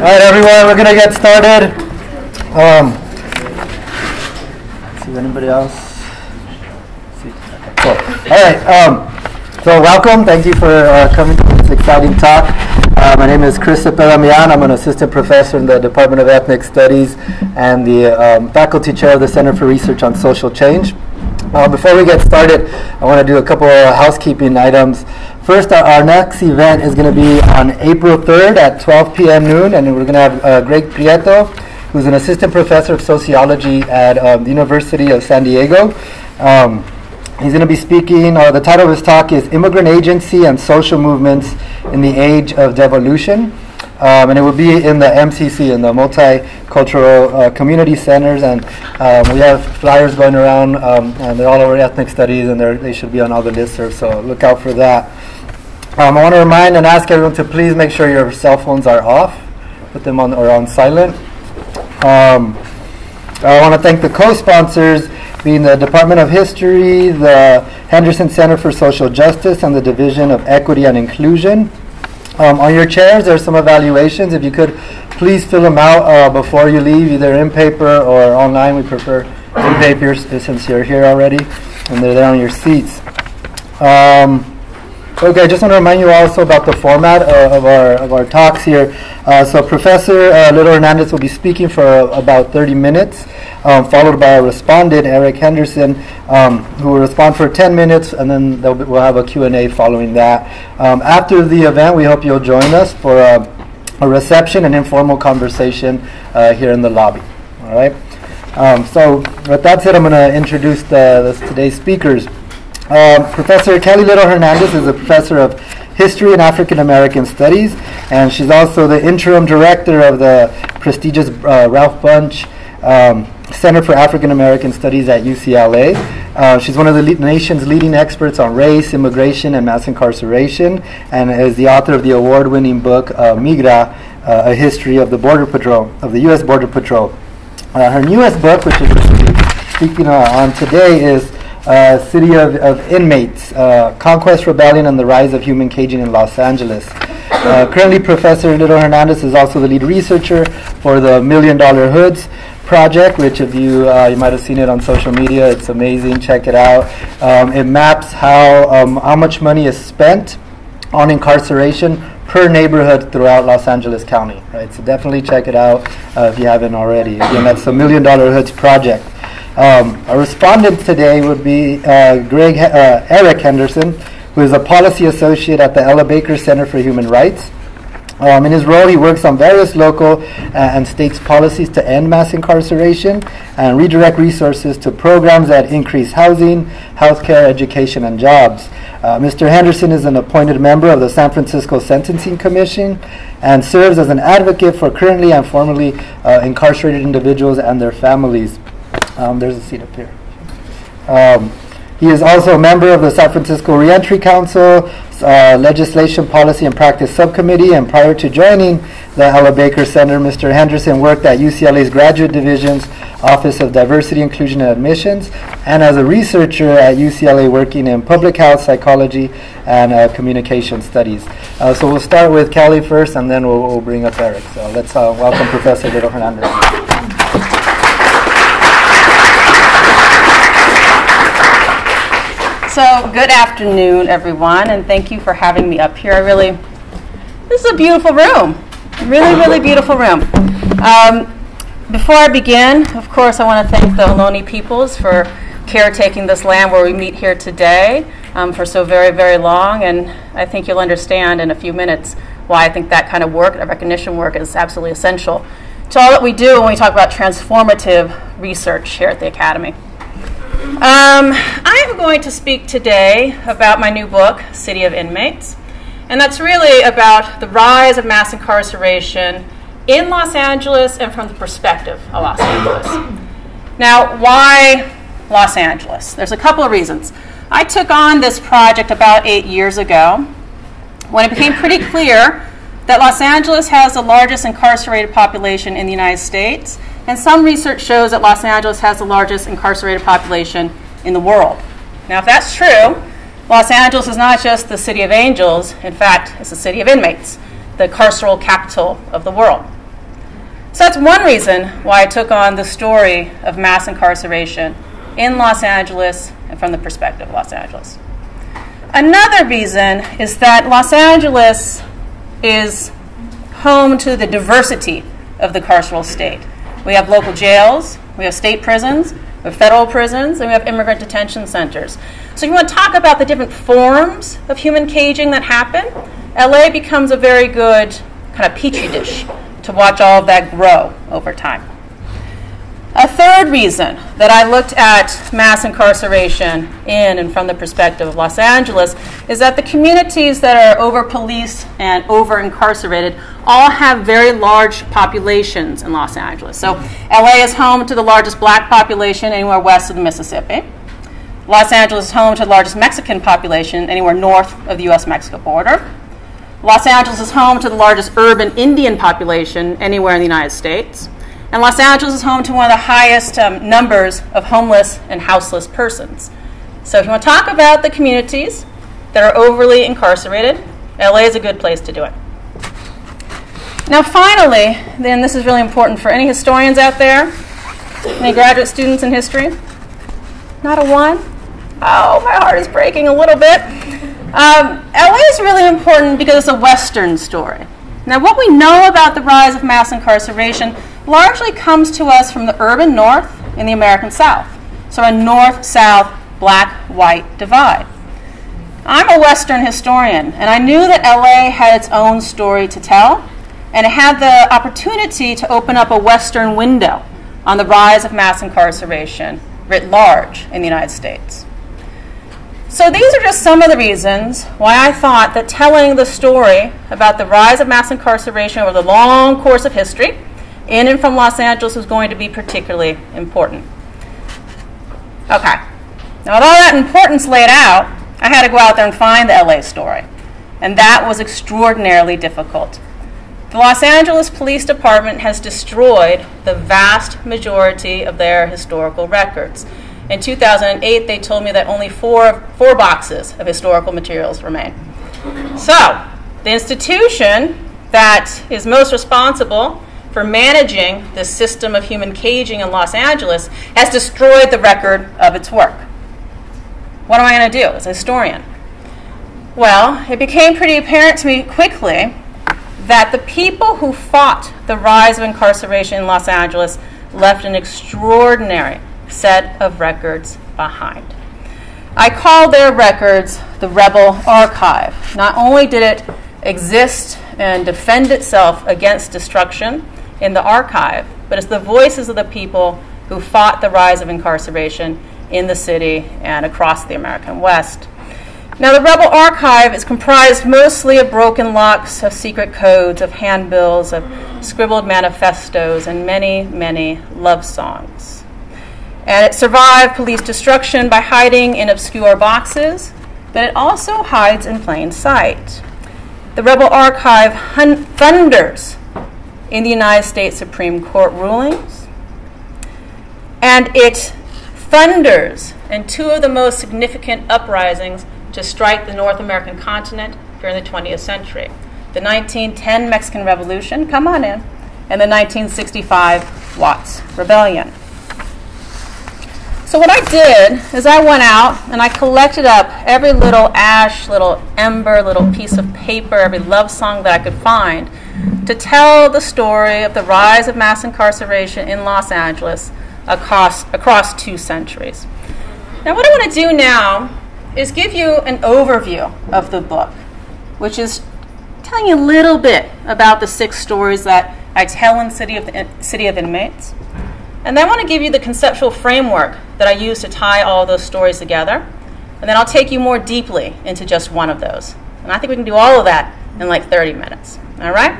right, everyone, we're going to get started. See if anybody else. See. Okay, cool. All right, so welcome. Thank you for coming to this exciting talk. My name is Chris Cepeda-Millan. I'm an assistant professor in the Department of Ethnic Studies and the faculty chair of the Center for Research on Social Change. Before we get started, I want to do a couple of housekeeping items. First, our next event is going to be on April 3rd at 12 p.m. noon, and we're going to have Greg Prieto, who's an assistant professor of sociology at the University of San Diego. He's going to be speaking, the title of his talk is Immigrant Agency and Social Movements in the Age of Devolution. And it will be in the MCC, in the Multicultural Community Centers, and we have flyers going around, and they're all over ethnic studies, and they should be on all the listservs, so look out for that. I want to remind and ask everyone to please make sure your cell phones are off, put them on or on silent. I want to thank the co-sponsors, being the Department of History, the Henderson Center for Social Justice, and the Division of Equity and Inclusion. On your chairs, there's some evaluations. If you could please fill them out before you leave, either in paper or online. We prefer in paper since you're here already, and they're there on your seats. Okay, I just want to remind you also about the format of our talks here. So Professor Lytle Hernández will be speaking for about 30 minutes, followed by a respondent, Eric Henderson, who will respond for 10 minutes, and then we'll have a Q&A following that. After the event, we hope you'll join us for a reception and informal conversation here in the lobby. All right. So with that said, I'm going to introduce today's speakers. Professor Kelly Lytle Hernández is a professor of History and African American Studies, and she's also the interim director of the prestigious Ralph Bunche Center for African American Studies at UCLA. She's one of the nation's leading experts on race, immigration, and mass incarceration, and is the author of the award-winning book Migra, A History of the Border Patrol, of the U.S. Border Patrol. Her newest book, which is speaking on today, is City of Inmates, Conquest, Rebellion, and the Rise of Human Caging in Los Angeles. Currently, Professor Lytle Hernández is also the lead researcher for the $1 Million Hoods project, which if you might have seen it on social media. It's amazing. Check it out. It maps how much money is spent on incarceration per neighborhood throughout Los Angeles County. Right, so definitely check it out if you haven't already. Again, that's the $1 Million Hoods project. Our respondent today would be Eric Henderson, who is a policy associate at the Ella Baker Center for Human Rights. In his role, he works on various local and states policies to end mass incarceration and redirect resources to programs that increase housing, healthcare, education, and jobs. Mr. Henderson is an appointed member of the San Francisco Sentencing Commission and serves as an advocate for currently and formerly incarcerated individuals and their families. There's a seat up here. He is also a member of the San Francisco Reentry Council, Legislation, Policy, and Practice Subcommittee, and prior to joining the Ella Baker Center, Mr. Henderson worked at UCLA's Graduate Division's Office of Diversity, Inclusion, and Admissions, and as a researcher at UCLA working in public health, psychology, and communication studies. So we'll start with Kelly first, and then we'll bring up Eric. So let's welcome Professor Lytle Hernández. So good afternoon, everyone, and thank you for having me up here. This is a beautiful room, really, really beautiful room. Before I begin, of course, I want to thank the Ohlone peoples for caretaking this land where we meet here today for so very, very long, and I think you'll understand in a few minutes why I think that kind of work, that recognition work, is absolutely essential to all that we do when we talk about transformative research here at the Academy. I am going to speak today about my new book, City of Inmates, and that's really about the rise of mass incarceration in Los Angeles and from the perspective of Los Angeles. Now, why Los Angeles? There's a couple of reasons. I took on this project about 8 years ago when it became pretty clear that Los Angeles has the largest incarcerated population in the United States, and some research shows that Los Angeles has the largest incarcerated population in the world. Now, if that's true, Los Angeles is not just the city of angels. In fact, it's the city of inmates, the carceral capital of the world. So that's one reason why I took on the story of mass incarceration in Los Angeles and from the perspective of Los Angeles. Another reason is that Los Angeles is home to the diversity of the carceral state. We have local jails, we have state prisons, we have federal prisons, and we have immigrant detention centers. So if you want to talk about the different forms of human caging that happen, LA becomes a very good kind of petri dish to watch all of that grow over time. A third reason that I looked at mass incarceration in and from the perspective of Los Angeles is that the communities that are over-policed and over-incarcerated all have very large populations in Los Angeles. So LA is home to the largest black population anywhere west of the Mississippi. Los Angeles is home to the largest Mexican population anywhere north of the U.S.-Mexico border. Los Angeles is home to the largest urban Indian population anywhere in the United States. And Los Angeles is home to one of the highest numbers of homeless and houseless persons. So if you want to talk about the communities that are overly incarcerated, LA is a good place to do it. Now finally, then this is really important for any historians out there, any graduate students in history. Not a one? Oh, my heart is breaking a little bit. LA is really important because it's a Western story. Now what we know about the rise of mass incarceration largely comes to us from the urban north and the American South. So a north-south, black-white divide. I'm a Western historian, and I knew that LA had its own story to tell, and it had the opportunity to open up a Western window on the rise of mass incarceration writ large in the United States. So these are just some of the reasons why I thought that telling the story about the rise of mass incarceration over the long course of history in and from Los Angeles was going to be particularly important. Okay. Now with all that importance laid out, I had to go out there and find the LA story. And that was extraordinarily difficult. The Los Angeles Police Department has destroyed the vast majority of their historical records. In 2008, they told me that only four boxes of historical materials remain. So, the institution that is most responsible for managing the system of human caging in Los Angeles has destroyed the record of its work. What am I going to do as a historian? Well, it became pretty apparent to me quickly that the people who fought the rise of incarceration in Los Angeles left an extraordinary set of records behind. I call their records the Rebel Archive. Not only did it exist and defend itself against destruction in the archive, but it's the voices of the people who fought the rise of incarceration in the city and across the American West. Now, the Rebel Archive is comprised mostly of broken locks, of secret codes, of handbills, of scribbled manifestos, and many, many love songs. And it survived police destruction by hiding in obscure boxes, but it also hides in plain sight. The Rebel Archive thunders in the United States Supreme Court rulings, and it thunders in two of the most significant uprisings to strike the North American continent during the 20th century. The 1910 Mexican Revolution, come on in, and the 1965 Watts Rebellion. So what I did is I went out and I collected up every little ash, little ember, little piece of paper, every love song that I could find to tell the story of the rise of mass incarceration in Los Angeles across 2 centuries. Now what I want to do now is give you an overview of the book, which is telling you a little bit about the 6 stories that I tell in City of Inmates. And then I want to give you the conceptual framework that I use to tie all those stories together. And then I'll take you more deeply into just one of those. And I think we can do all of that in like 30 minutes. All right?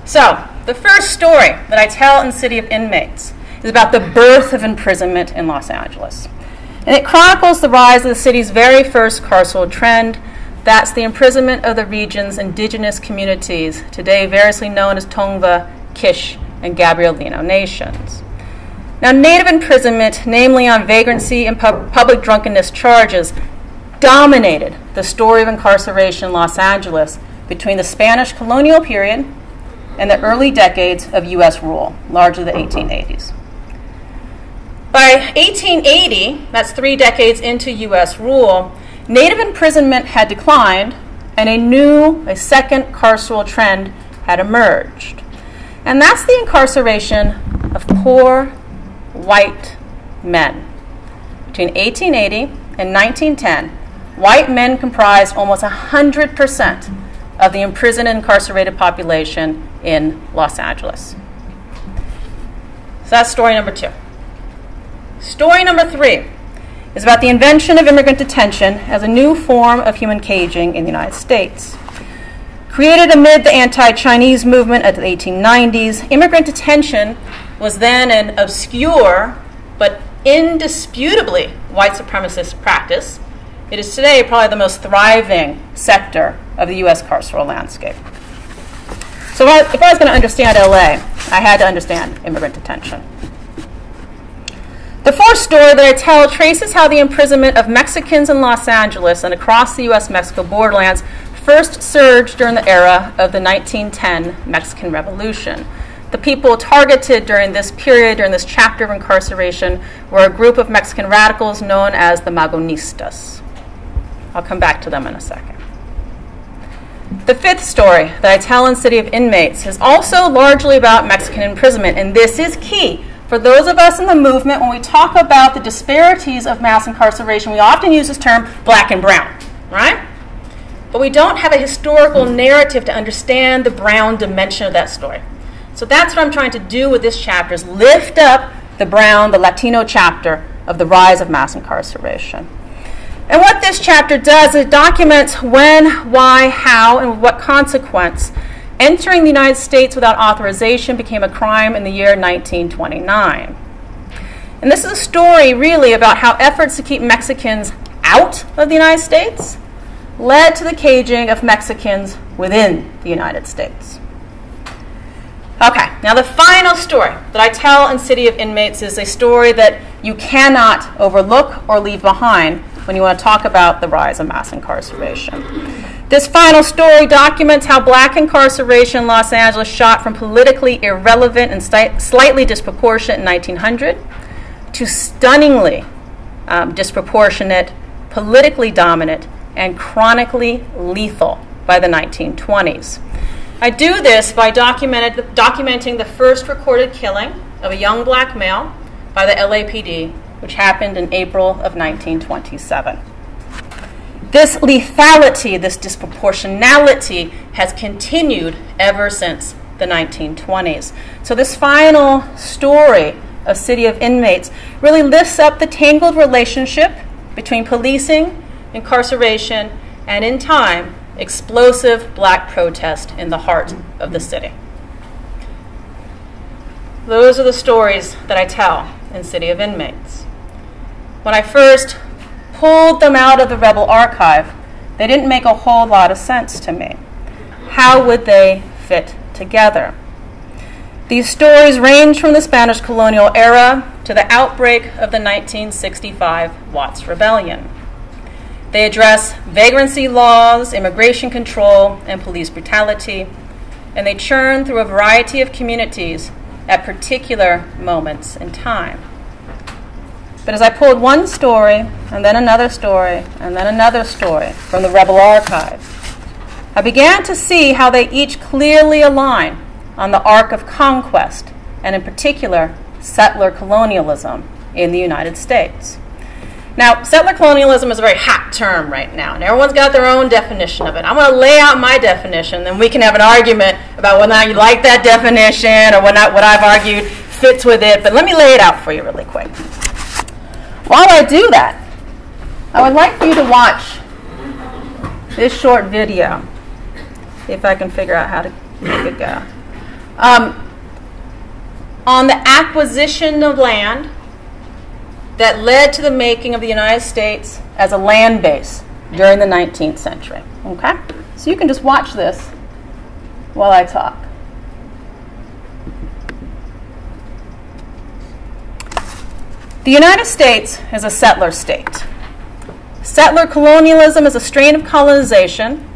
So, the first story that I tell in City of Inmates is about the birth of imprisonment in Los Angeles. And it chronicles the rise of the city's very first carceral trend. That's the imprisonment of the region's indigenous communities, today variously known as Tongva, Kish, and Gabrielino nations. Now, native imprisonment, namely on vagrancy and public drunkenness charges, dominated the story of incarceration in Los Angeles between the Spanish colonial period in the early decades of U.S. rule, largely the 1880s. By 1880, that's 3 decades into U.S. rule, Native imprisonment had declined, and a second carceral trend had emerged. And that's the incarceration of poor white men. Between 1880 and 1910, white men comprised almost 100% of the imprisoned and incarcerated population in Los Angeles. So that's story number 2. Story number 3 is about the invention of immigrant detention as a new form of human caging in the United States. Created amid the anti-Chinese movement of the 1890s, immigrant detention was then an obscure but indisputably white supremacist practice. It is today probably the most thriving sector of the U.S. carceral landscape. So if I was going to understand LA, I had to understand immigrant detention. The 4th story that I tell traces how the imprisonment of Mexicans in Los Angeles and across the U.S.-Mexico borderlands first surged during the era of the 1910 Mexican Revolution. The people targeted during this period, during this chapter of incarceration, were a group of Mexican radicals known as the Magonistas. I'll come back to them in a second. The 5th story that I tell in City of Inmates is also largely about Mexican imprisonment, and this is key. For those of us in the movement, when we talk about the disparities of mass incarceration, we often use this term black and brown, right? But we don't have a historical narrative to understand the brown dimension of that story. So that's what I'm trying to do with this chapter, is lift up the brown, the Latino chapter of the rise of mass incarceration. And what this chapter does is it documents when, why, how, and with what consequence entering the United States without authorization became a crime in the year 1929. And this is a story really about how efforts to keep Mexicans out of the United States led to the caging of Mexicans within the United States. Okay, now the final story that I tell in City of Inmates is a story that you cannot overlook or leave behind when you want to talk about the rise of mass incarceration. This final story documents how black incarceration in Los Angeles shot from politically irrelevant and slightly disproportionate in 1900 to stunningly disproportionate, politically dominant, and chronically lethal by the 1920s. I do this by documenting the first recorded killing of a young black male by the LAPD, which happened in April of 1927. This lethality, this disproportionality, has continued ever since the 1920s. So this final story of City of Inmates really lifts up the tangled relationship between policing, incarceration, and in time, explosive black protest in the heart of the city. Those are the stories that I tell in City of Inmates. When I first pulled them out of the rebel archive, they didn't make a whole lot of sense to me. How would they fit together? These stories range from the Spanish colonial era to the outbreak of the 1965 Watts Rebellion. They address vagrancy laws, immigration control, and police brutality, and they churn through a variety of communities at particular moments in time. But as I pulled one story, and then another story, and then another story from the rebel archive, I began to see how they each clearly align on the arc of conquest, and in particular, settler colonialism in the United States. Now, settler colonialism is a very hot term right now, and everyone's got their own definition of it. I'm going to lay out my definition, then we can have an argument about whether or not you like that definition or whether or not what I've argued fits with it, but let me lay it out for you really quick. While I do that, I would like for you to watch this short video, see if I can figure out how to make it go, on the acquisition of land that led to the making of the United States as a land base during the 19th century. Okay? So you can just watch this while I talk. The United States is a settler state. Settler colonialism is a strain of colonization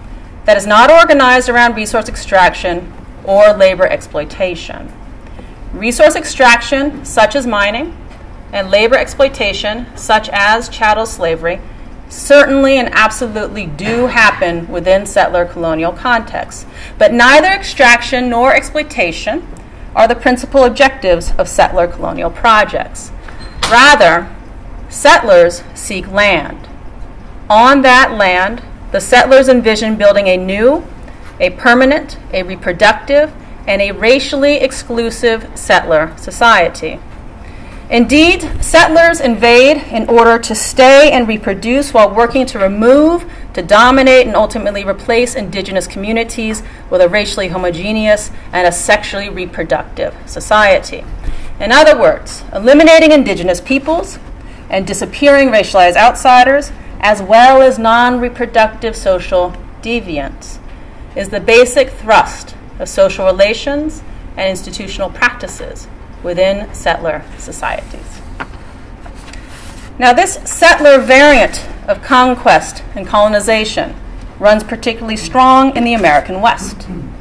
that is not organized around resource extraction or labor exploitation. Resource extraction, such as mining, and labor exploitation, such as chattel slavery, certainly and absolutely do happen within settler colonial contexts. But neither extraction nor exploitation are the principal objectives of settler colonial projects. Rather, settlers seek land. On that land, the settlers envision building a new, a permanent, a reproductive, and a racially exclusive settler society. Indeed, settlers invade in order to stay and reproduce while working to remove, to dominate, and ultimately replace indigenous communities with a racially homogeneous and a sexually reproductive society. In other words, eliminating indigenous peoples and disappearing racialized outsiders, as well as non-reproductive social deviants, is the basic thrust of social relations and institutional practices within settler societies. Now, this settler variant of conquest and colonization runs particularly strong in the American West. And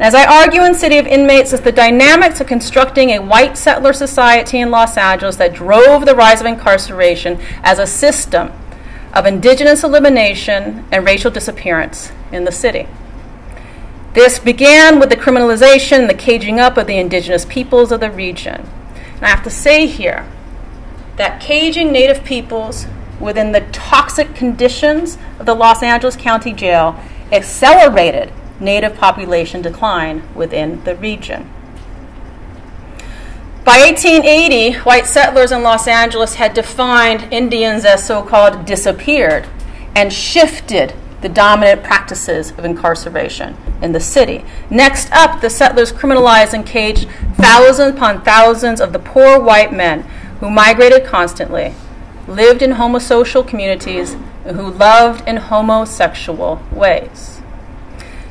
as I argue in City of Inmates, it's the dynamics of constructing a white settler society in Los Angeles that drove the rise of incarceration as a system of indigenous elimination and racial disappearance in the city. This began with the criminalization and the caging up of the indigenous peoples of the region. And I have to say here that caging Native peoples within the toxic conditions of the Los Angeles County Jail accelerated Native population decline within the region. By 1880, white settlers in Los Angeles had defined Indians as so-called disappeared and shifted the dominant practices of incarceration in the city. Next up, the settlers criminalized and caged thousands upon thousands of the poor white men who migrated constantly, lived in homosocial communities, and who loved in homosexual ways.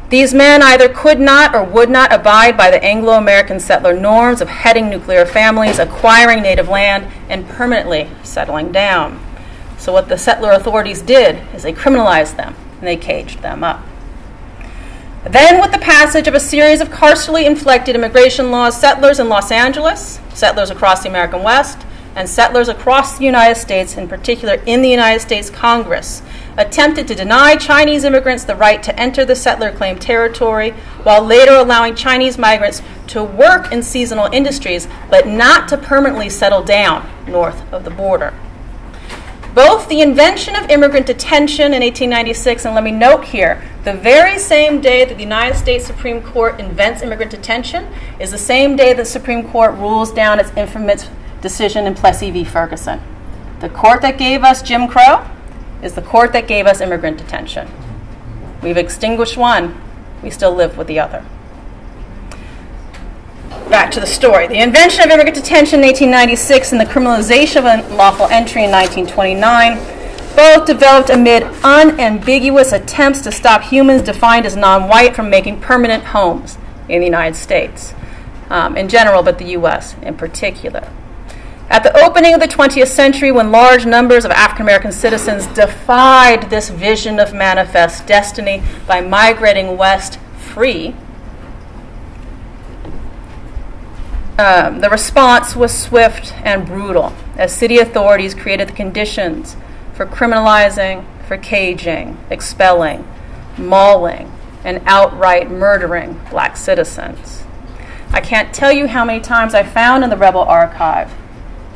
These men either could not or would not abide by the Anglo-American settler norms of heading nuclear families, acquiring native land, and permanently settling down. So what the settler authorities did is they criminalized them and they caged them up. Then, with the passage of a series of carcerally inflected immigration laws, settlers in Los Angeles, settlers across the American West, and settlers across the United States, in particular in the United States Congress, attempted to deny Chinese immigrants the right to enter the settler-claimed territory, while later allowing Chinese migrants to work in seasonal industries, but not to permanently settle down north of the border. Both the invention of immigrant detention in 1896, and let me note here, the very same day that the United States Supreme Court invents immigrant detention is the same day the Supreme Court rules down its infamous decision in Plessy v. Ferguson. The court that gave us Jim Crow is the court that gave us immigrant detention. We've extinguished one, we still live with the other. Back to the story. The invention of immigrant detention in 1896 and the criminalization of unlawful entry in 1929 both developed amid unambiguous attempts to stop humans defined as non-white from making permanent homes in the United States in general, but the U.S. in particular. At the opening of the 20th century, when large numbers of African American citizens defied this vision of manifest destiny by migrating west free, the response was swift and brutal as city authorities created the conditions for criminalizing, for caging, expelling, mauling, and outright murdering black citizens. I can't tell you how many times I found in the rebel archive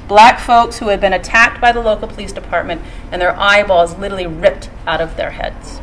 black folks who had been attacked by the local police department and their eyeballs literally ripped out of their heads.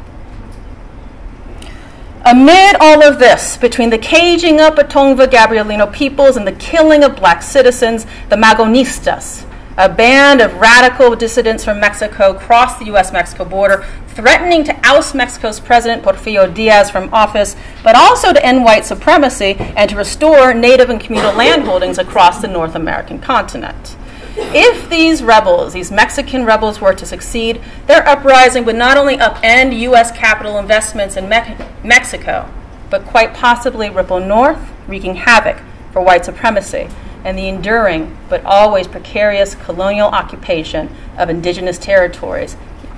Amid all of this, between the caging up of Tongva Gabrielino peoples and the killing of black citizens, the Magonistas, a band of radical dissidents from Mexico, crossed the U.S.-Mexico border, threatening to oust Mexico's president, Porfirio Diaz, from office, but also to end white supremacy and to restore native and communal land holdings across the North American continent. If these rebels, these Mexican rebels, were to succeed, their uprising would not only upend U.S. capital investments in Mexico, but quite possibly ripple north, wreaking havoc for white supremacy and the enduring but always precarious colonial occupation of indigenous territories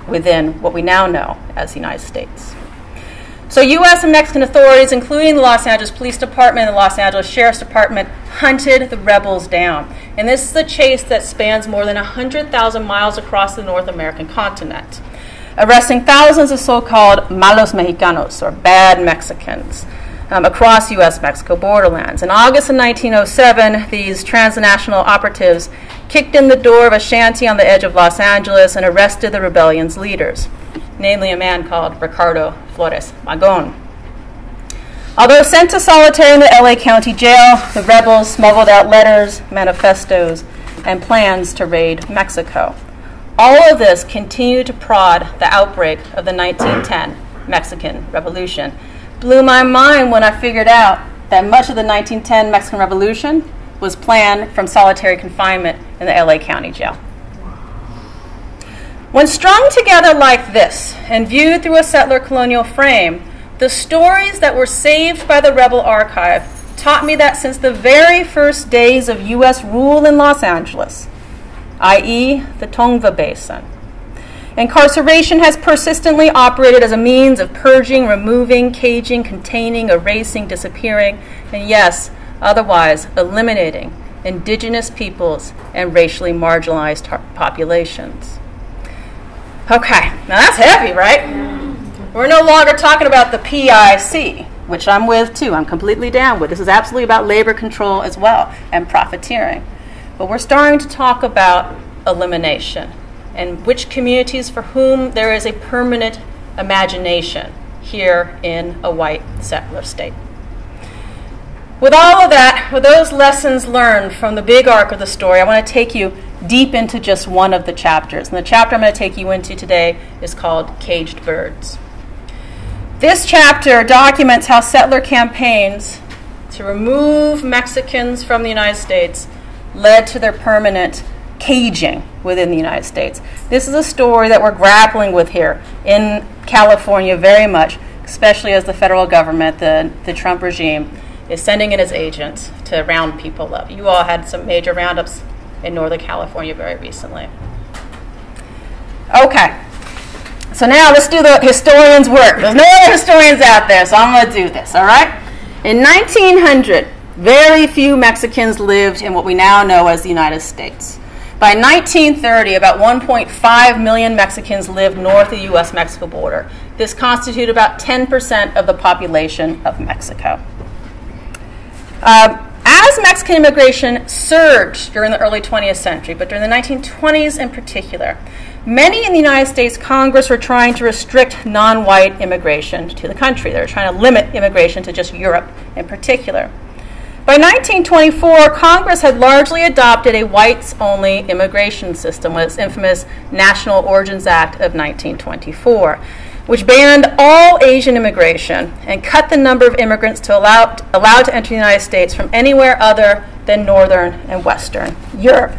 within what we now know as the United States. So U.S. and Mexican authorities, including the Los Angeles Police Department and the Los Angeles Sheriff's Department, hunted the rebels down. And this is a chase that spans more than 100,000 miles across the North American continent, arresting thousands of so-called malos mexicanos, or bad Mexicans, across U.S.-Mexico borderlands. In August of 1907, these transnational operatives kicked in the door of a shanty on the edge of Los Angeles and arrested the rebellion's leaders, namely a man called Ricardo Flores Magón. Although sent to solitary in the LA County Jail, the rebels smuggled out letters, manifestos, and plans to raid Mexico. All of this continued to prod the outbreak of the 1910 Mexican Revolution. Blew my mind when I figured out that much of the 1910 Mexican Revolution was planned from solitary confinement in the LA County Jail. When strung together like this and viewed through a settler colonial frame, the stories that were saved by the rebel archive taught me that since the very first days of U.S. rule in Los Angeles, i.e. the Tongva Basin, incarceration has persistently operated as a means of purging, removing, caging, containing, erasing, disappearing, and yes, otherwise eliminating indigenous peoples and racially marginalized populations. Okay, now that's heavy, right? We're no longer talking about the PIC, which I'm with too. I'm completely down with. This is absolutely about labor control as well and profiteering. But we're starting to talk about elimination and which communities for whom there is a permanent imagination here in a white settler state. With all of that, with those lessons learned from the big arc of the story, I want to take you deep into just one of the chapters. And the chapter I'm going to take you into today is called Caged Birds. This chapter documents how settler campaigns to remove Mexicans from the United States led to their permanent caging within the United States. This is a story that we're grappling with here in California very much, especially as the federal government, the Trump regime, is sending in its agents to round people up. You all had some major roundups in Northern California very recently. Okay, so now let's do the historian's work. There's no other historians out there, so I'm going to do this, all right? In 1900, very few Mexicans lived in what we now know as the United States. By 1930, about 1.5 million Mexicans lived north of the U.S.-Mexico border. This constituted about 10% of the population of Mexico. As Mexican immigration surged during the early 20th century, but during the 1920s in particular, many in the United States Congress were trying to restrict non-white immigration to the country. They were trying to limit immigration to just Europe in particular. By 1924, Congress had largely adopted a whites-only immigration system with its infamous National Origins Act of 1924, which banned all Asian immigration and cut the number of immigrants allowed to enter the United States from anywhere other than Northern and Western Europe.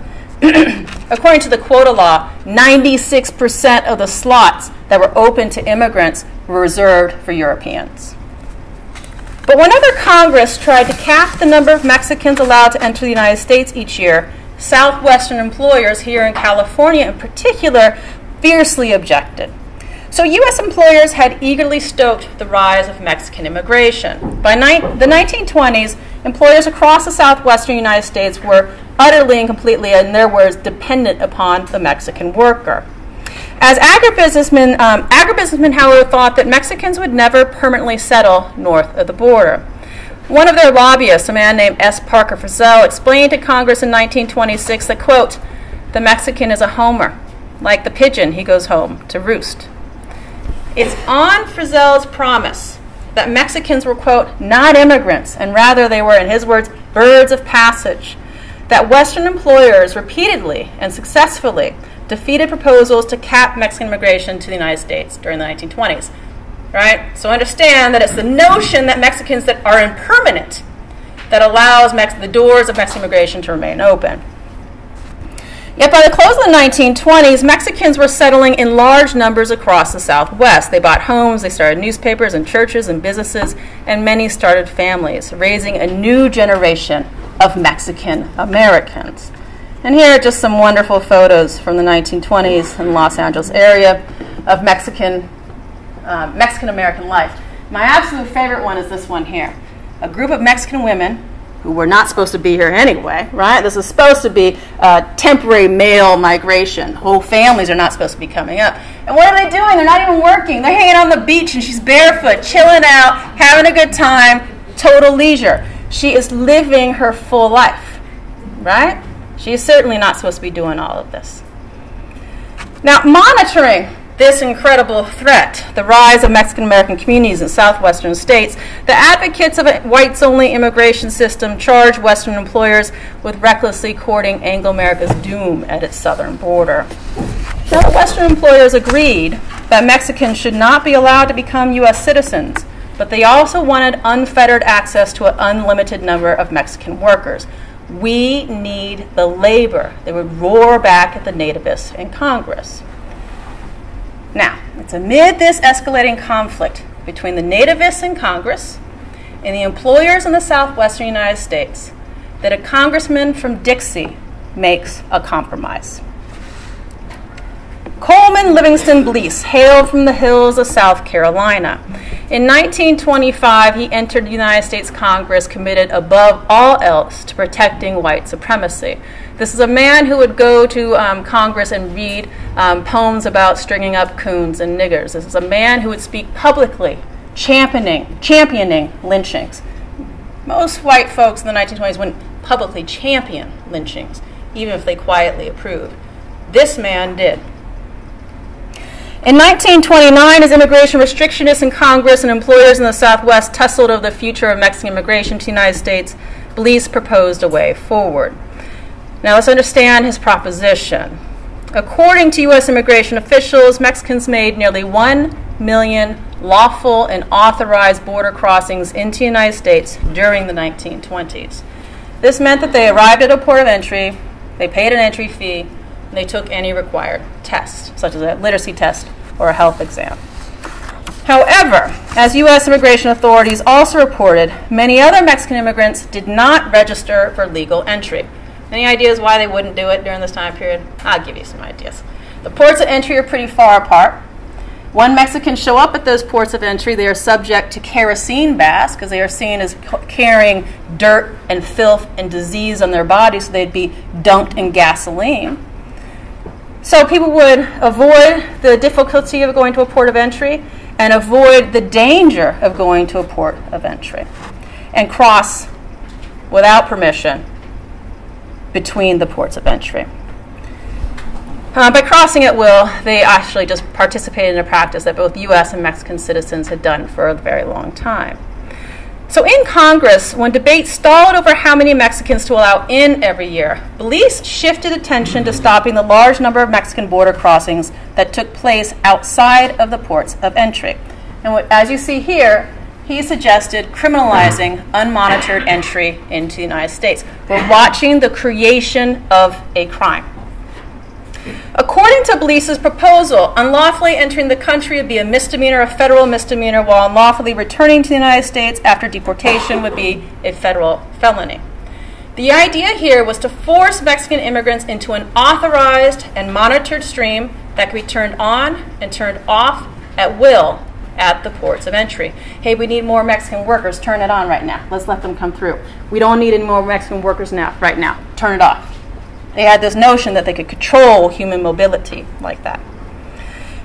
According to the quota law, 96% of the slots that were open to immigrants were reserved for Europeans. But whenever Congress tried to cap the number of Mexicans allowed to enter the United States each year, Southwestern employers here in California in particular fiercely objected. So U.S. employers had eagerly stoked the rise of Mexican immigration. By the 1920s, employers across the southwestern United States were utterly and completely, in their words, dependent upon the Mexican worker. As agribusinessmen, however, thought that Mexicans would never permanently settle north of the border. One of their lobbyists, a man named S. Parker Frizzell, explained to Congress in 1926 that, quote, the Mexican is a homer. Like the pigeon, he goes home to roost. It's on Frizzell's promise that Mexicans were, quote, not immigrants, and rather they were, in his words, birds of passage, that Western employers repeatedly and successfully defeated proposals to cap Mexican immigration to the United States during the 1920s. Right? So understand that it's the notion that Mexicans that are impermanent that allows the doors of Mexican immigration to remain open. Yet by the close of the 1920s, Mexicans were settling in large numbers across the Southwest. They bought homes, they started newspapers and churches and businesses, and many started families, raising a new generation of Mexican Americans. And here are just some wonderful photos from the 1920s in the Los Angeles area of Mexican American life. My absolute favorite one is this one here. A group of Mexican women who were not supposed to be here anyway, right? This is supposed to be temporary male migration. Whole families are not supposed to be coming up. And what are they doing? They're not even working. They're hanging on the beach, and she's barefoot, chilling out, having a good time, total leisure. She is living her full life, right? She is certainly not supposed to be doing all of this. Now, monitoring this incredible threat, the rise of Mexican-American communities in southwestern states, the advocates of a whites-only immigration system charge Western employers with recklessly courting Anglo-America's doom at its southern border. Now, the Western employers agreed that Mexicans should not be allowed to become U.S. citizens, but they also wanted unfettered access to an unlimited number of Mexican workers. We need the labor. They would roar back at the nativists in Congress. Now, it's amid this escalating conflict between the nativists in Congress and the employers in the southwestern United States that a congressman from Dixie makes a compromise. Coleman Livingston Blease hailed from the hills of South Carolina. In 1925, he entered the United States Congress committed above all else to protecting white supremacy. This is a man who would go to Congress and read poems about stringing up coons and niggers. This is a man who would speak publicly, championing lynchings. Most white folks in the 1920s wouldn't publicly champion lynchings, even if they quietly approved. This man did. In 1929, as immigration restrictionists in Congress and employers in the Southwest tussled over the future of Mexican immigration to the United States, Blease proposed a way forward. Now let's understand his proposition. According to U.S. immigration officials, Mexicans made nearly 1 million lawful and authorized border crossings into the United States during the 1920s. This meant that they arrived at a port of entry, they paid an entry fee, and they took any required test, such as a literacy test or a health exam. However, as U.S. immigration authorities also reported, many other Mexican immigrants did not register for legal entry. Any ideas why they wouldn't do it during this time period? I'll give you some ideas. The ports of entry are pretty far apart. When Mexicans show up at those ports of entry, they are subject to kerosene baths because they are seen as carrying dirt and filth and disease on their bodies, so they'd be dunked in gasoline. So people would avoid the difficulty of going to a port of entry and avoid the danger of going to a port of entry and cross without permission between the ports of entry. By crossing at will, they actually just participated in a practice that both U.S. and Mexican citizens had done for a very long time. So in Congress, when debate stalled over how many Mexicans to allow in every year, Blease shifted attention to stopping the large number of Mexican border crossings that took place outside of the ports of entry. And as you see here, he suggested criminalizing unmonitored entry into the United States. We're watching the creation of a crime. According to Blease's proposal, unlawfully entering the country would be a misdemeanor, a federal misdemeanor, while unlawfully returning to the United States after deportation would be a federal felony. The idea here was to force Mexican immigrants into an authorized and monitored stream that could be turned on and turned off at will at the ports of entry. Hey, we need more Mexican workers. Turn it on right now. Let's let them come through. We don't need any more Mexican workers right now. Turn it off. They had this notion that they could control human mobility like that.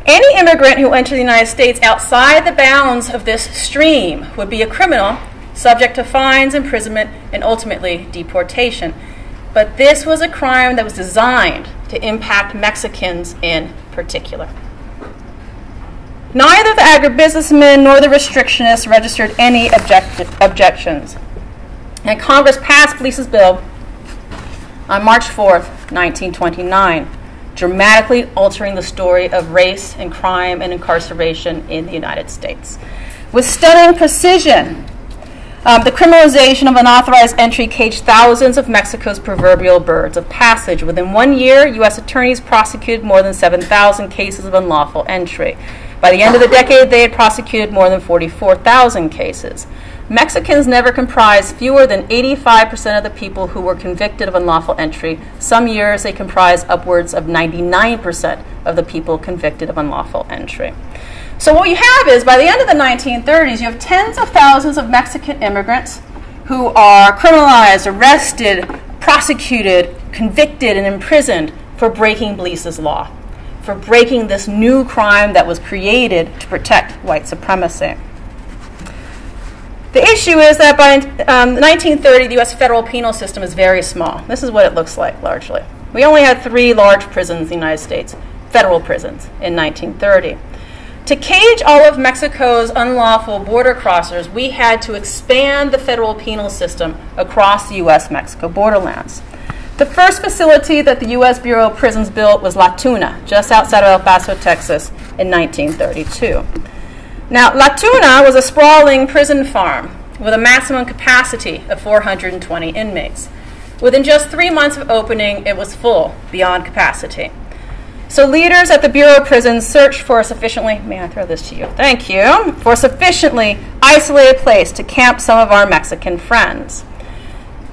Any immigrant who entered the United States outside the bounds of this stream would be a criminal, subject to fines, imprisonment, and ultimately deportation. But this was a crime that was designed to impact Mexicans in particular. Neither the agribusinessmen nor the restrictionists registered any objections. And Congress passed Blease's bill on March 4th, 1929, dramatically altering the story of race and crime and incarceration in the United States. With stunning precision, the criminalization of unauthorized entry caged thousands of Mexico's proverbial birds of passage. Within 1 year, U.S. attorneys prosecuted more than 7,000 cases of unlawful entry. By the end of the decade, they had prosecuted more than 44,000 cases. Mexicans never comprised fewer than 85% of the people who were convicted of unlawful entry. Some years they comprised upwards of 99% of the people convicted of unlawful entry. So what you have is, by the end of the 1930s, you have tens of thousands of Mexican immigrants who are criminalized, arrested, prosecuted, convicted, and imprisoned for breaking Blease's law, for breaking this new crime that was created to protect white supremacy. The issue is that by 1930, the U.S. federal penal system is very small. This is what it looks like, largely. We only had 3 large prisons in the United States, federal prisons, in 1930. To cage all of Mexico's unlawful border crossers, we had to expand the federal penal system across the U.S.-Mexico borderlands. The first facility that the U.S. Bureau of Prisons built was La Tuna, just outside of El Paso, Texas, in 1932. Now, La Tuna was a sprawling prison farm with a maximum capacity of 420 inmates. Within just 3 months of opening, it was full, beyond capacity. So leaders at the Bureau of Prisons searched for a sufficiently, may I throw this to you? Thank you. For a sufficiently isolated place to camp some of our Mexican friends.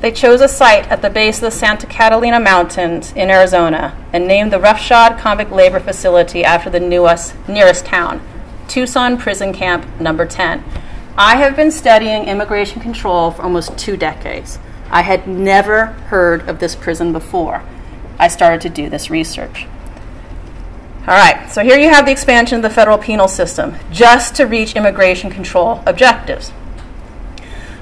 They chose a site at the base of the Santa Catalina Mountains in Arizona and named the roughshod convict labor facility after the nearest town, Tucson Prison Camp Number 10. I have been studying immigration control for almost 2 decades. I had never heard of this prison before I started to do this research. All right, so here you have the expansion of the federal penal system just to reach immigration control objectives.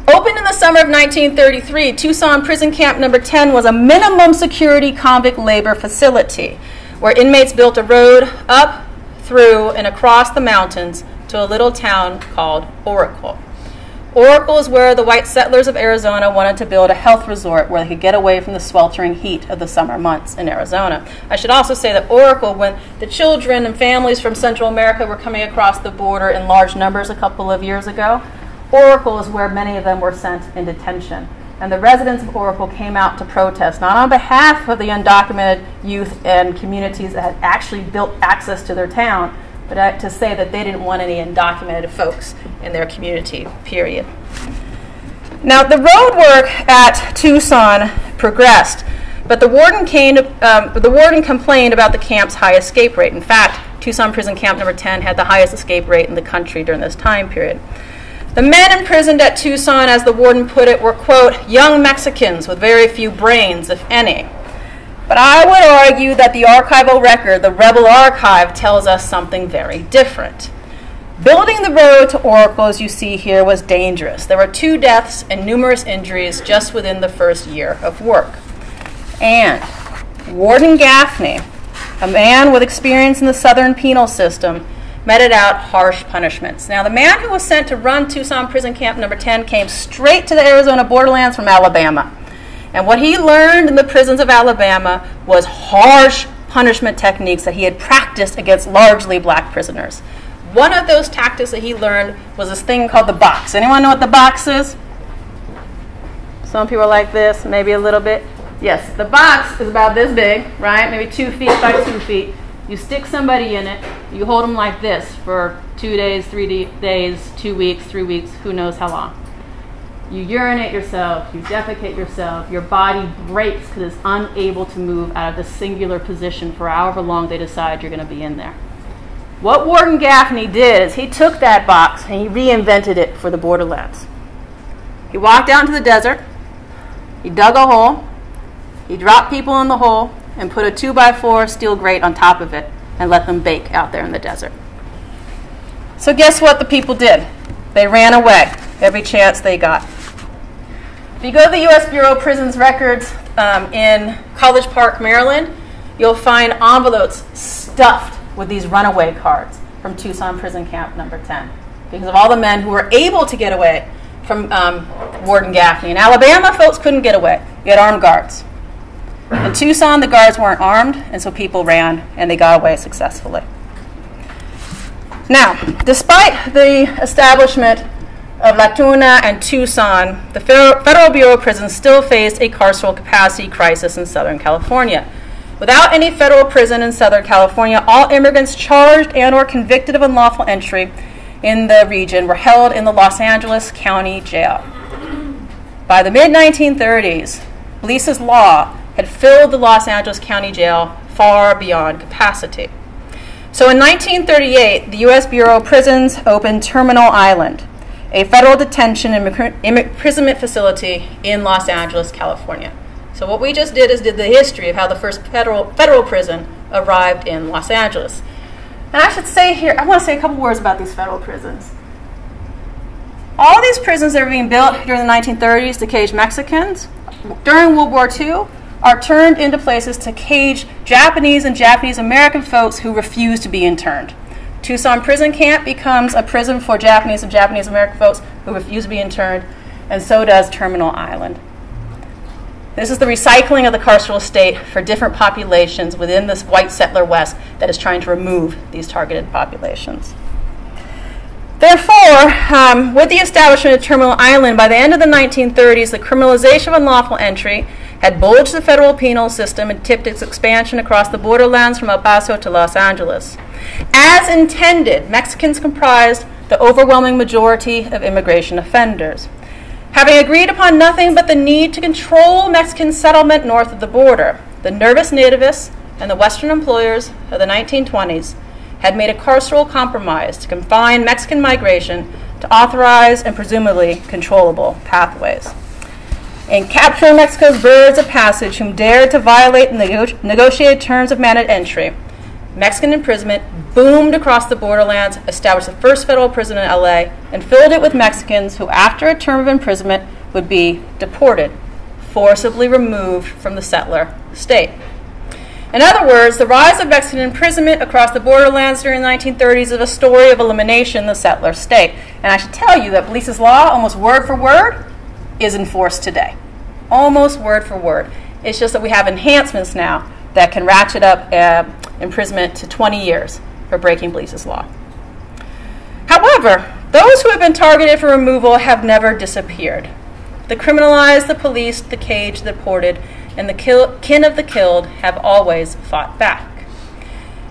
Opened in the summer of 1933, Tucson Prison Camp Number 10 was a minimum security convict labor facility where inmates built a road up, through, and across the mountains to a little town called Oracle. Oracle is where the white settlers of Arizona wanted to build a health resort where they could get away from the sweltering heat of the summer months in Arizona. I should also say that Oracle, when the children and families from Central America were coming across the border in large numbers a couple of years ago, Oracle is where many of them were sent in detention. And the residents of Oracle came out to protest, not on behalf of the undocumented youth and communities that had actually built access to their town, but to say that they didn't want any undocumented folks in their community, period. Now, the road work at Tucson progressed, but the warden complained about the camp's high escape rate. In fact, Tucson Prison Camp Number 10 had the highest escape rate in the country during this time period. The men imprisoned at Tucson, as the warden put it, were, quote, young Mexicans with very few brains, if any. But I would argue that the archival record, the rebel archive, tells us something very different. Building the road to Oracle, as you see here, was dangerous. There were 2 deaths and numerous injuries just within the first year of work. And Warden Gaffney, a man with experience in the Southern penal system, meted out harsh punishments. Now, the man who was sent to run Tucson Prison Camp Number 10 came straight to the Arizona borderlands from Alabama. And what he learned in the prisons of Alabama was harsh punishment techniques that he had practiced against largely black prisoners. One of those tactics that he learned was this thing called the box. Anyone know what the box is? Some people are like this, maybe a little bit. Yes, the box is about this big, right? Maybe 2 feet by 2 feet. You stick somebody in it, you hold them like this for 2 days, 3 days, 2 weeks, 3 weeks, who knows how long. You urinate yourself, you defecate yourself, your body breaks because it's unable to move out of the singular position for however long they decide you're going to be in there. What Warden Gaffney did is he took that box and he reinvented it for the borderlands. He walked out into the desert, he dug a hole, he dropped people in the hole, and put a 2x4 steel grate on top of it and let them bake out there in the desert. So guess what the people did? They ran away every chance they got. If you go to the U.S. Bureau of Prisons records in College Park, Maryland, you'll find envelopes stuffed with these runaway cards from Tucson Prison Camp Number 10 because of all the men who were able to get away from Warden Gaffney. In Alabama, folks couldn't get away. You had armed guards. In Tucson, the guards weren't armed, and so people ran, and they got away successfully. Now, despite the establishment of La Tuna and Tucson, the Federal Bureau of Prisons still faced a carceral capacity crisis in Southern California. Without any federal prison in Southern California, all immigrants charged and or convicted of unlawful entry in the region were held in the Los Angeles County Jail. By the mid-1930s, Blease's law had filled the Los Angeles County Jail far beyond capacity. So in 1938, the U.S. Bureau of Prisons opened Terminal Island, a federal detention and imprisonment facility in Los Angeles, California. So what we just did is did the history of how the first federal prison arrived in Los Angeles. And I should say here, I want to say a couple words about these federal prisons. All these prisons that were being built during the 1930s to cage Mexicans, during World War II, are turned into places to cage Japanese and Japanese American folks who refuse to be interned. Tucson prison camp becomes a prison for Japanese and Japanese American folks who refuse to be interned, and so does Terminal Island. This is the recycling of the carceral state for different populations within this white settler West that is trying to remove these targeted populations. Therefore, with the establishment of Terminal Island, by the end of the 1930s, the criminalization of unlawful entry had bulged the federal penal system and tipped its expansion across the borderlands from El Paso to Los Angeles. As intended, Mexicans comprised the overwhelming majority of immigration offenders. Having agreed upon nothing but the need to control Mexican settlement north of the border, the nervous nativists and the Western employers of the 1920s had made a carceral compromise to confine Mexican migration to authorized and presumably controllable pathways. In capturing Mexico's birds of passage whom dared to violate the negotiated terms of mandated entry, Mexican imprisonment boomed across the borderlands, established the first federal prison in LA, and filled it with Mexicans who, after a term of imprisonment, would be deported, forcibly removed from the settler state. In other words, the rise of Mexican imprisonment across the borderlands during the 1930s is a story of elimination in the settler state. And I should tell you that Blease's law, almost word for word, is enforced today. Almost word for word. It's just that we have enhancements now that can ratchet up imprisonment to 20 years for breaking Blease's law. However, those who have been targeted for removal have never disappeared. The criminalized, the policed, the caged, the deported, and the kin of the killed have always fought back.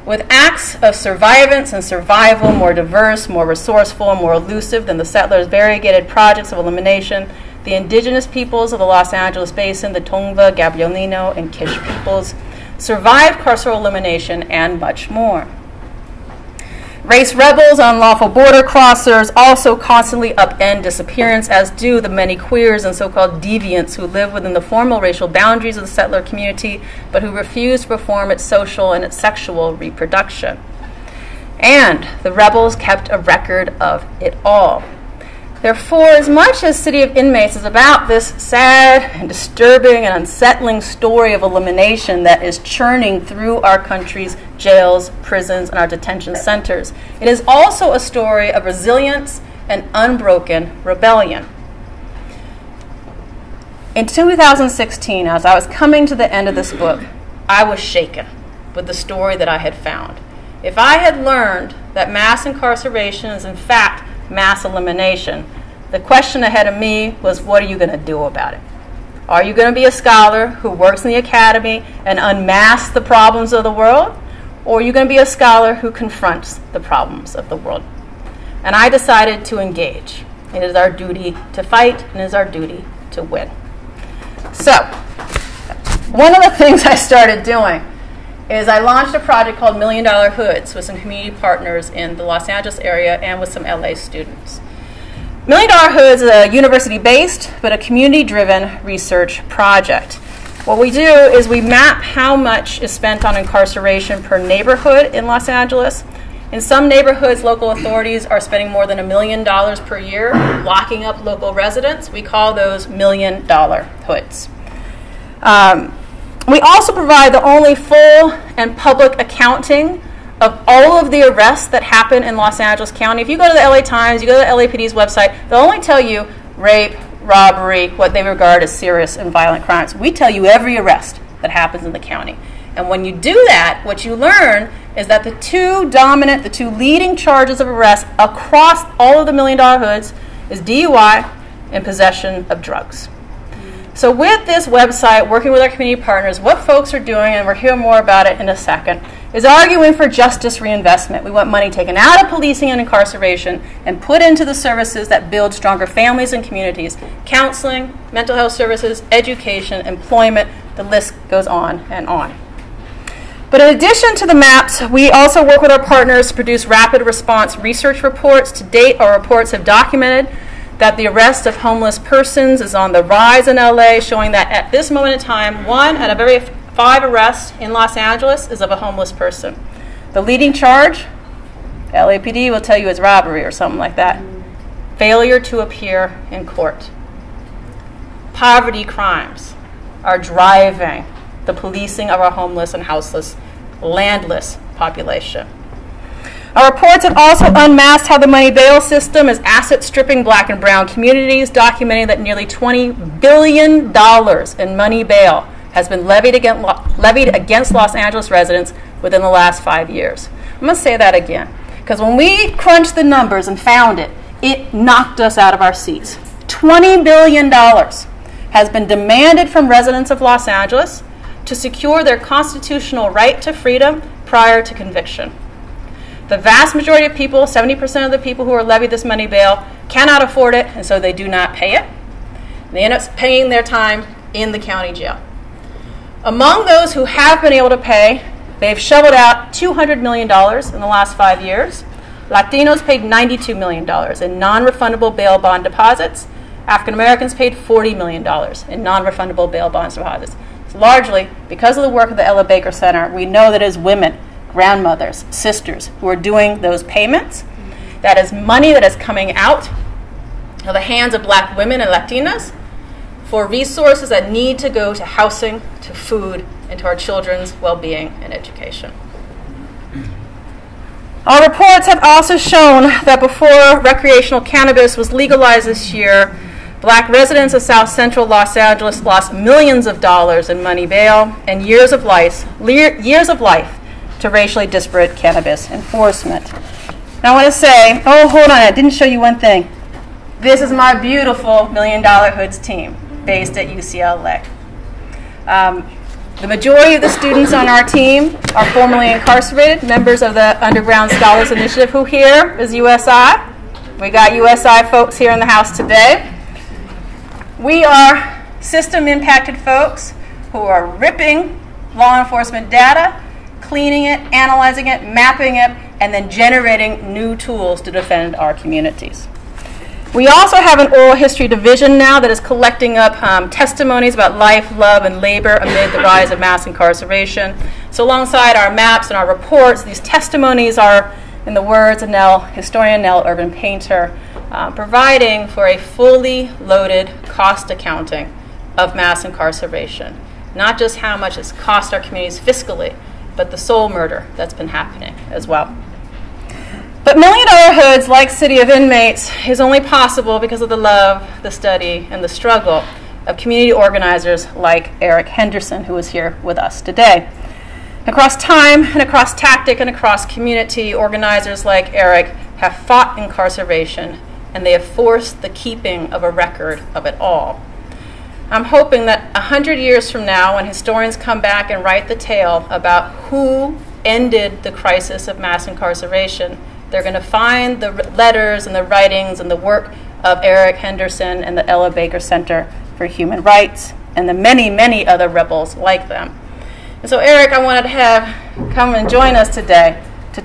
With acts of survivance and survival more diverse, more resourceful, and more elusive than the settlers' variegated projects of elimination, the indigenous peoples of the Los Angeles Basin, the Tongva, Gabrielino, and Kish peoples, survived carceral elimination and much more. Race rebels, unlawful border crossers also constantly upend disappearance, as do the many queers and so-called deviants who live within the formal racial boundaries of the settler community, but who refuse to perform its social and its sexual reproduction. And the rebels kept a record of it all. Therefore, as much as City of Inmates is about this sad and disturbing and unsettling story of elimination that is churning through our country's jails, prisons, and our detention centers, it is also a story of resilience and unbroken rebellion. In 2016, as I was coming to the end of this book, I was shaken with the story that I had found. If I had learned that mass incarceration is in fact mass elimination, the question ahead of me was, what are you going to do about it? Are you going to be a scholar who works in the academy and unmasks the problems of the world? Or are you going to be a scholar who confronts the problems of the world? And I decided to engage. It is our duty to fight, and it is our duty to win. So, one of the things I started doing is I launched a project called $1 Million Hoods with some community partners in the Los Angeles area and with some LA students. $1 Million Hoods is a university-based but a community-driven research project. What we do is we map how much is spent on incarceration per neighborhood in Los Angeles. In some neighborhoods, local authorities are spending more than $1 million per year locking up local residents. We call those $1 Million Hoods. We also provide the only full and public accounting of all of the arrests that happen in Los Angeles County. If you go to the LA Times, you go to the LAPD's website, they'll only tell you rape, robbery, what they regard as serious and violent crimes. We tell you every arrest that happens in the county. And when you do that, what you learn is that the two leading charges of arrest across all of the $1 Million Hoods is DUI and possession of drugs. So with this website, working with our community partners, what folks are doing, and we'll hear more about it in a second, is arguing for justice reinvestment. We want money taken out of policing and incarceration and put into the services that build stronger families and communities. Counseling, mental health services, education, employment, the list goes on and on. But in addition to the maps, we also work with our partners to produce rapid response research reports. To date, our reports have documented that the arrest of homeless persons is on the rise in LA, showing that at this moment in time, 1 out of every 5 arrests in Los Angeles is of a homeless person. The leading charge, LAPD will tell you, is robbery or something like that. Failure to appear in court. Poverty crimes are driving the policing of our homeless and houseless, landless population. Our reports have also unmasked how the money bail system is asset stripping black and brown communities, documenting that nearly $20 billion in money bail has been levied against Los Angeles residents within the last 5 years. I'm going to say that again, because when we crunched the numbers and found it, it knocked us out of our seats. $20 billion has been demanded from residents of Los Angeles to secure their constitutional right to freedom prior to conviction. The vast majority of people, 70% of the people who are levied this money bail, cannot afford it, and so they do not pay it. They end up paying their time in the county jail. Among those who have been able to pay, they've shoveled out $200 million in the last 5 years. Latinos paid $92 million in non-refundable bail bond deposits. African Americans paid $40 million in non-refundable bail bond deposits. So largely, because of the work of the Ella Baker Center, we know that it is women, grandmothers, sisters who are doing those payments. That is money that is coming out of the hands of black women and Latinas for resources that need to go to housing, to food, and to our children's well-being and education. Our reports have also shown that before recreational cannabis was legalized this year, black residents of South Central Los Angeles lost millions of dollars in money bail and years of life to racially disparate cannabis enforcement. Now I want to say, oh, hold on, I didn't show you one thing. This is my beautiful $1 Million Hoods team based at UCLA. The majority of the students on our team are formerly incarcerated, members of the Underground Scholars Initiative. Who here is USI? We got USI folks here in the house today. We are system-impacted folks who are ripping law enforcement data, cleaning it, analyzing it, mapping it, and then generating new tools to defend our communities. We also have an oral history division now that is collecting up testimonies about life, love, and labor amid the rise of mass incarceration. So alongside our maps and our reports, these testimonies are, in the words of historian Nell Urban Painter, providing for a fully loaded cost accounting of mass incarceration. Not just how much it's cost our communities fiscally, but the soul murder that's been happening as well. But $1 Million Hoods, like City of Inmates, is only possible because of the love, the study, and the struggle of community organizers like Eric Henderson, who is here with us today. Across time and across tactic and across community, organizers like Eric have fought incarceration, and they have forced the keeping of a record of it all. I'm hoping that 100 years from now, when historians come back and write the tale about who ended the crisis of mass incarceration, they're going to find the letters and the writings and the work of Eric Henderson and the Ella Baker Center for Human Rights and the many, many other rebels like them. And so, Eric, I wanted to have come and join us today to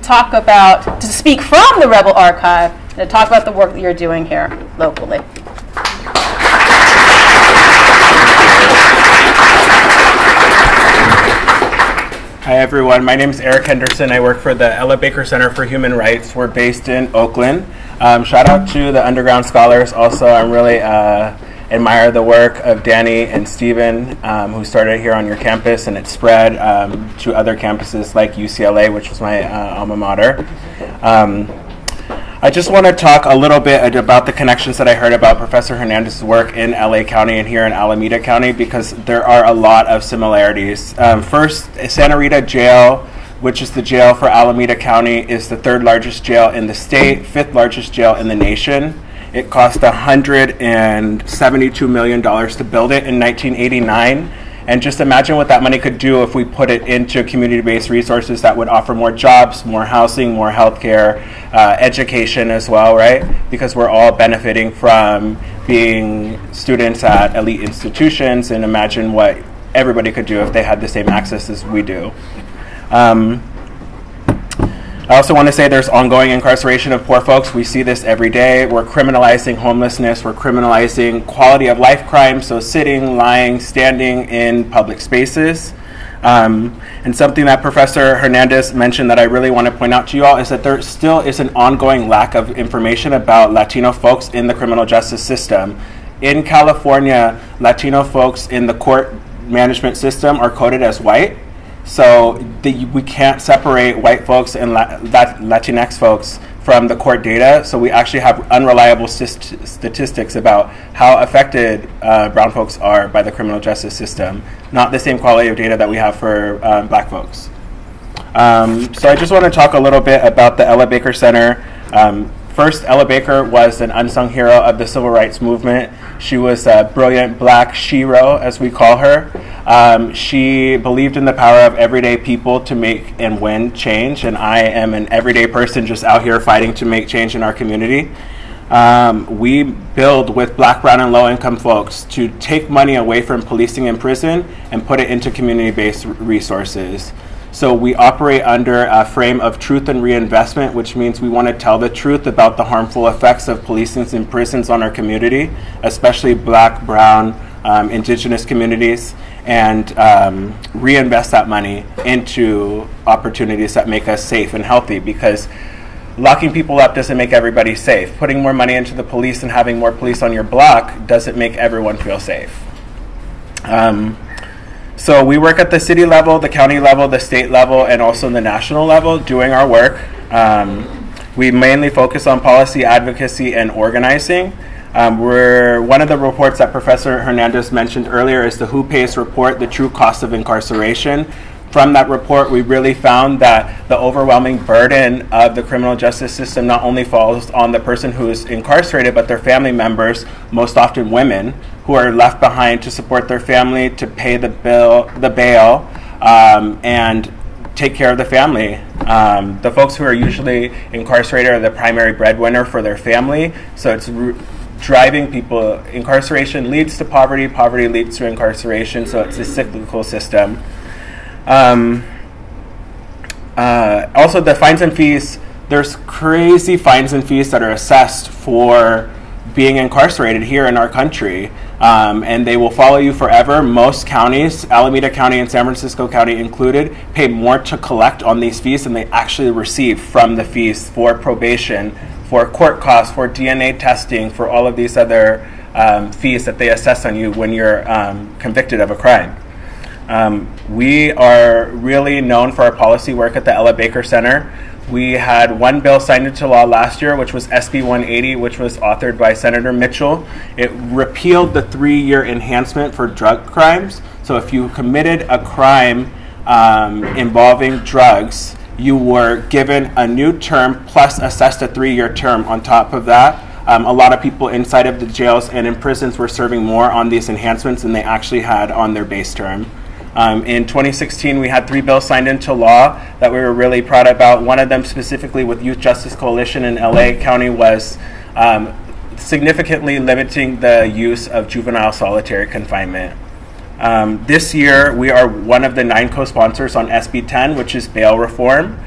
speak from the Rebel Archive and to talk about the work that you're doing here locally. Hi everyone, my name is Eric Henderson. I work for the Ella Baker Center for Human Rights. We're based in Oakland. Shout out to the Underground Scholars. Also, I'm really admire the work of Danny and Steven, who started here on your campus, and it spread to other campuses like UCLA, which was my alma mater. I just want to talk a little bit about the connections that I heard about Professor Hernandez's work in LA County and here in Alameda County, because there are a lot of similarities. First, Santa Rita Jail, which is the jail for Alameda County, is the 3rd largest jail in the state, 5th largest jail in the nation. It cost $172 million to build it in 1989. And just imagine what that money could do if we put it into community-based resources that would offer more jobs, more housing, more healthcare, education as well, right? Because we're all benefiting from being students at elite institutions, and imagine what everybody could do if they had the same access as we do. I also want to say there's ongoing incarceration of poor folks. We see this every day. We're criminalizing homelessness. We're criminalizing quality of life crimes, so sitting, lying, standing in public spaces. And something that Professor Hernandez mentioned that I really want to point out to you all is that there still is an ongoing lack of information about Latino folks in the criminal justice system. In California, Latino folks in the court management system are coded as white. So we can't separate white folks and Latinx folks from the court data. So we actually have unreliable statistics about how affected brown folks are by the criminal justice system. Not the same quality of data that we have for black folks. So I just want to talk a little bit about the Ella Baker Center. First, Ella Baker was an unsung hero of the civil rights movement. She was a brilliant black shero, as we call her. She believed in the power of everyday people to make and win change, and I am an everyday person just out here fighting to make change in our community. We build with black, brown, and low-income folks to take money away from policing and prison and put it into community-based resources. So we operate under a frame of truth and reinvestment, which means we want to tell the truth about the harmful effects of policing and prisons on our community, especially black, brown, indigenous communities, and reinvest that money into opportunities that make us safe and healthy, because locking people up doesn't make everybody safe. Putting more money into the police and having more police on your block doesn't make everyone feel safe. So we work at the city level, the county level, the state level, and also the national level doing our work. We mainly focus on policy advocacy and organizing. One of the reports that Professor Hernandez mentioned earlier is the Who Pays report, the true cost of incarceration. From that report, we really found that the overwhelming burden of the criminal justice system not only falls on the person who is incarcerated, but their family members, most often women, who are left behind to support their family, to pay the bail, and take care of the family. The folks who are usually incarcerated are the primary breadwinner for their family, so it's driving people. Incarceration leads to poverty, poverty leads to incarceration, so it's a cyclical system. Also, the fines and fees, there's crazy fines and fees that are assessed for being incarcerated here in our country, and they will follow you forever. Most counties, Alameda County and San Francisco County included, pay more to collect on these fees than they actually receive from the fees for probation, for court costs, for DNA testing, for all of these other fees that they assess on you when you're convicted of a crime. We are really known for our policy work at the Ella Baker Center. We had one bill signed into law last year, which was SB 180, which was authored by Senator Mitchell. It repealed the 3-year enhancement for drug crimes. So if you committed a crime involving drugs, you were given a new term plus assessed a 3-year term on top of that. A lot of people inside of the jails and in prisons were serving more on these enhancements than they actually had on their base term. In 2016, we had 3 bills signed into law that we were really proud about. One of them specifically with Youth Justice Coalition in LA County was significantly limiting the use of juvenile solitary confinement. This year, we are one of the 9 co-sponsors on SB 10, which is bail reform.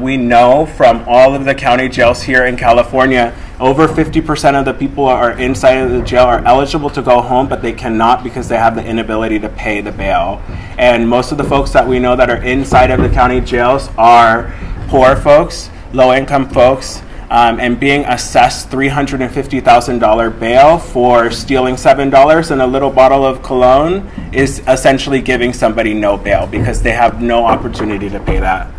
We know from all of the county jails here in California, over 50% of the people are inside of the jail are eligible to go home, but they cannot because they have the inability to pay the bail. And most of the folks that we know that are inside of the county jails are poor folks, low-income folks, and being assessed $350,000 bail for stealing $7 and a little bottle of cologne is essentially giving somebody no bail because they have no opportunity to pay that.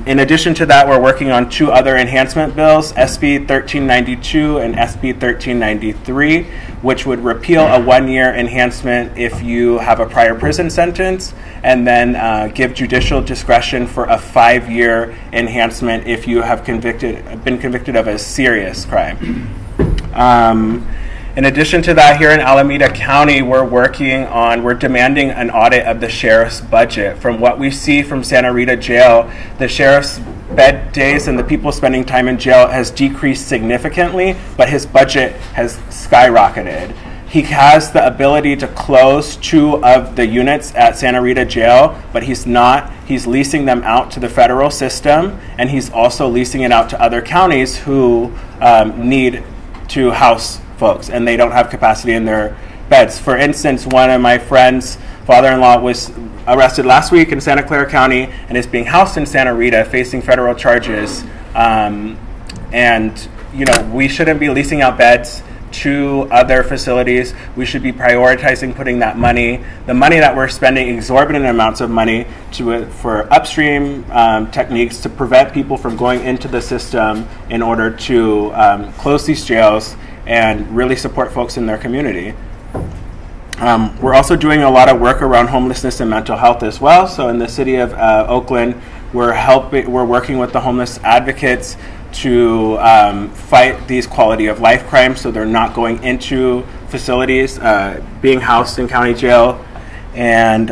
In addition to that, we're working on 2 other enhancement bills, SB 1392 and SB 1393, which would repeal a 1-year enhancement if you have a prior prison sentence, and then give judicial discretion for a 5-year enhancement if you have been convicted of a serious crime. In addition to that, here in Alameda County, we're demanding an audit of the sheriff's budget. From what we see from Santa Rita Jail, the sheriff's bed days and the people spending time in jail has decreased significantly, but his budget has skyrocketed. He has the ability to close 2 of the units at Santa Rita Jail, but he's not. He's leasing them out to the federal system, and he's also leasing it out to other counties who need to house folks, and they don't have capacity in their beds. For instance, one of my friends' father-in-law was arrested last week in Santa Clara County and is being housed in Santa Rita facing federal charges. And, you know, we shouldn't be leasing out beds to other facilities. We should be prioritizing putting that money, the money that we're spending exorbitant amounts of money for upstream techniques to prevent people from going into the system in order to close these jails and really support folks in their community. We're also doing a lot of work around homelessness and mental health as well. So in the city of Oakland, we're working with the homeless advocates to fight these quality of life crimes, so they're not going into facilities, being housed in county jail. And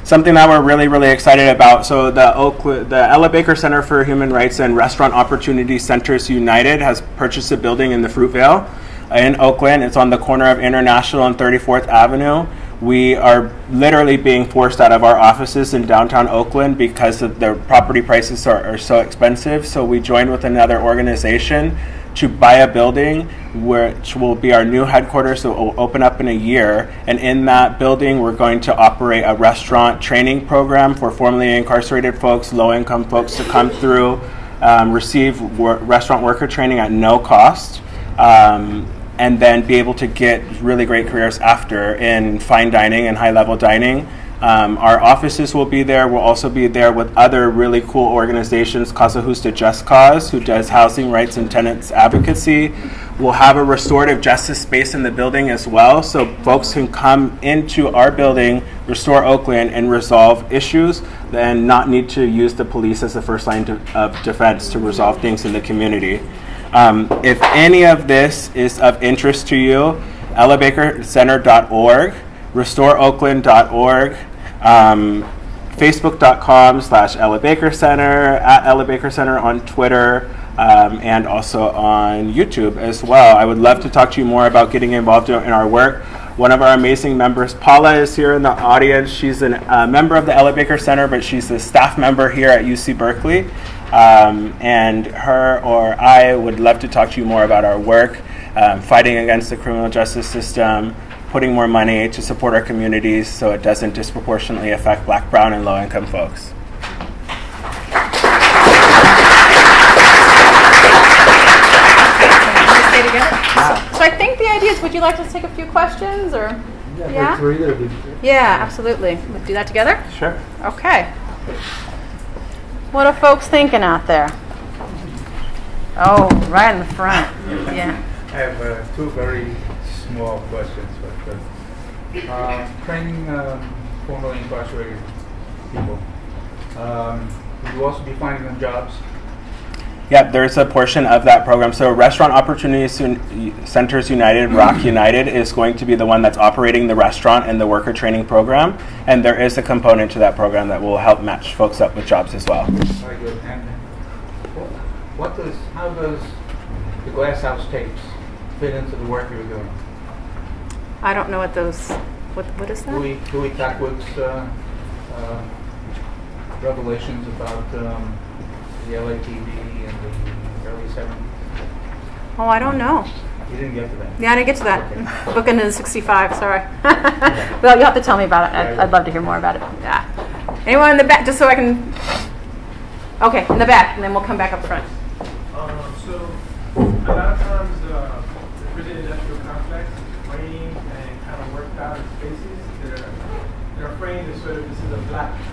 something that we're really, really excited about. So the Ella Baker Center for Human Rights and Restaurant Opportunity Centers United has purchased a building in the Fruitvale in Oakland. It's on the corner of International and 34th Avenue. We are literally being forced out of our offices in downtown Oakland because of the property prices are so expensive. So we joined with another organization to buy a building which will be our new headquarters. So it will open up in a year. And in that building, we're going to operate a restaurant training program for formerly incarcerated folks, low-income folks to come through, receive restaurant worker training at no cost, and then be able to get really great careers after in fine dining and high-level dining. Our offices will be there. We'll also be there with other really cool organizations, Casa Justa Just Cause, who does housing rights and tenants advocacy. We'll have a restorative justice space in the building as well, so folks can come into our building, Restore Oakland, and resolve issues, and not need to use the police as the first line of defense to resolve things in the community. If any of this is of interest to you, ellabakercenter.org, restoreoakland.org, facebook.com/ellabakercenter, @ellabakercenter on Twitter, and also on YouTube as well. I would love to talk to you more about getting involved in our work. One of our amazing members, Paula, is here in the audience. She's a member of the Ella Baker Center, but she's a staff member here at UC Berkeley. And her or I would love to talk to you more about our work, fighting against the criminal justice system, putting more money to support our communities so it doesn't disproportionately affect Black, brown, and low-income folks. Stay together. So I think the idea is, would you like to take a few questions, or? Yeah. Yeah, absolutely. We'll do that together. Sure. Okay. What are folks thinking out there? Oh, right in the front. Yeah. I have 2 very small questions. But training formerly incarcerated people, will you also be finding them jobs? Yep, there's a portion of that program. So Restaurant Opportunity Centers United, ROC United, is going to be the one that's operating the restaurant and the worker training program. And there is a component to that program that will help match folks up with jobs as well. Very good. And how does the Glass House tapes fit into the work you were doing? I don't know what those, what is that? Louis Tackwood's revelations about the LAPD in the early 70s. Oh, I don't know. You didn't get to that. Yeah, I didn't get to that. Okay. Booking in 65, sorry. Well, you'll have to tell me about it. I'd love to hear more about it. Yeah. Anyone in the back, just so I can... Okay, in the back, and then we'll come back up front. So, a lot of times, the prison industrial complex is framed and kind of worked out in spaces that are framed as sort of, this is a black issue.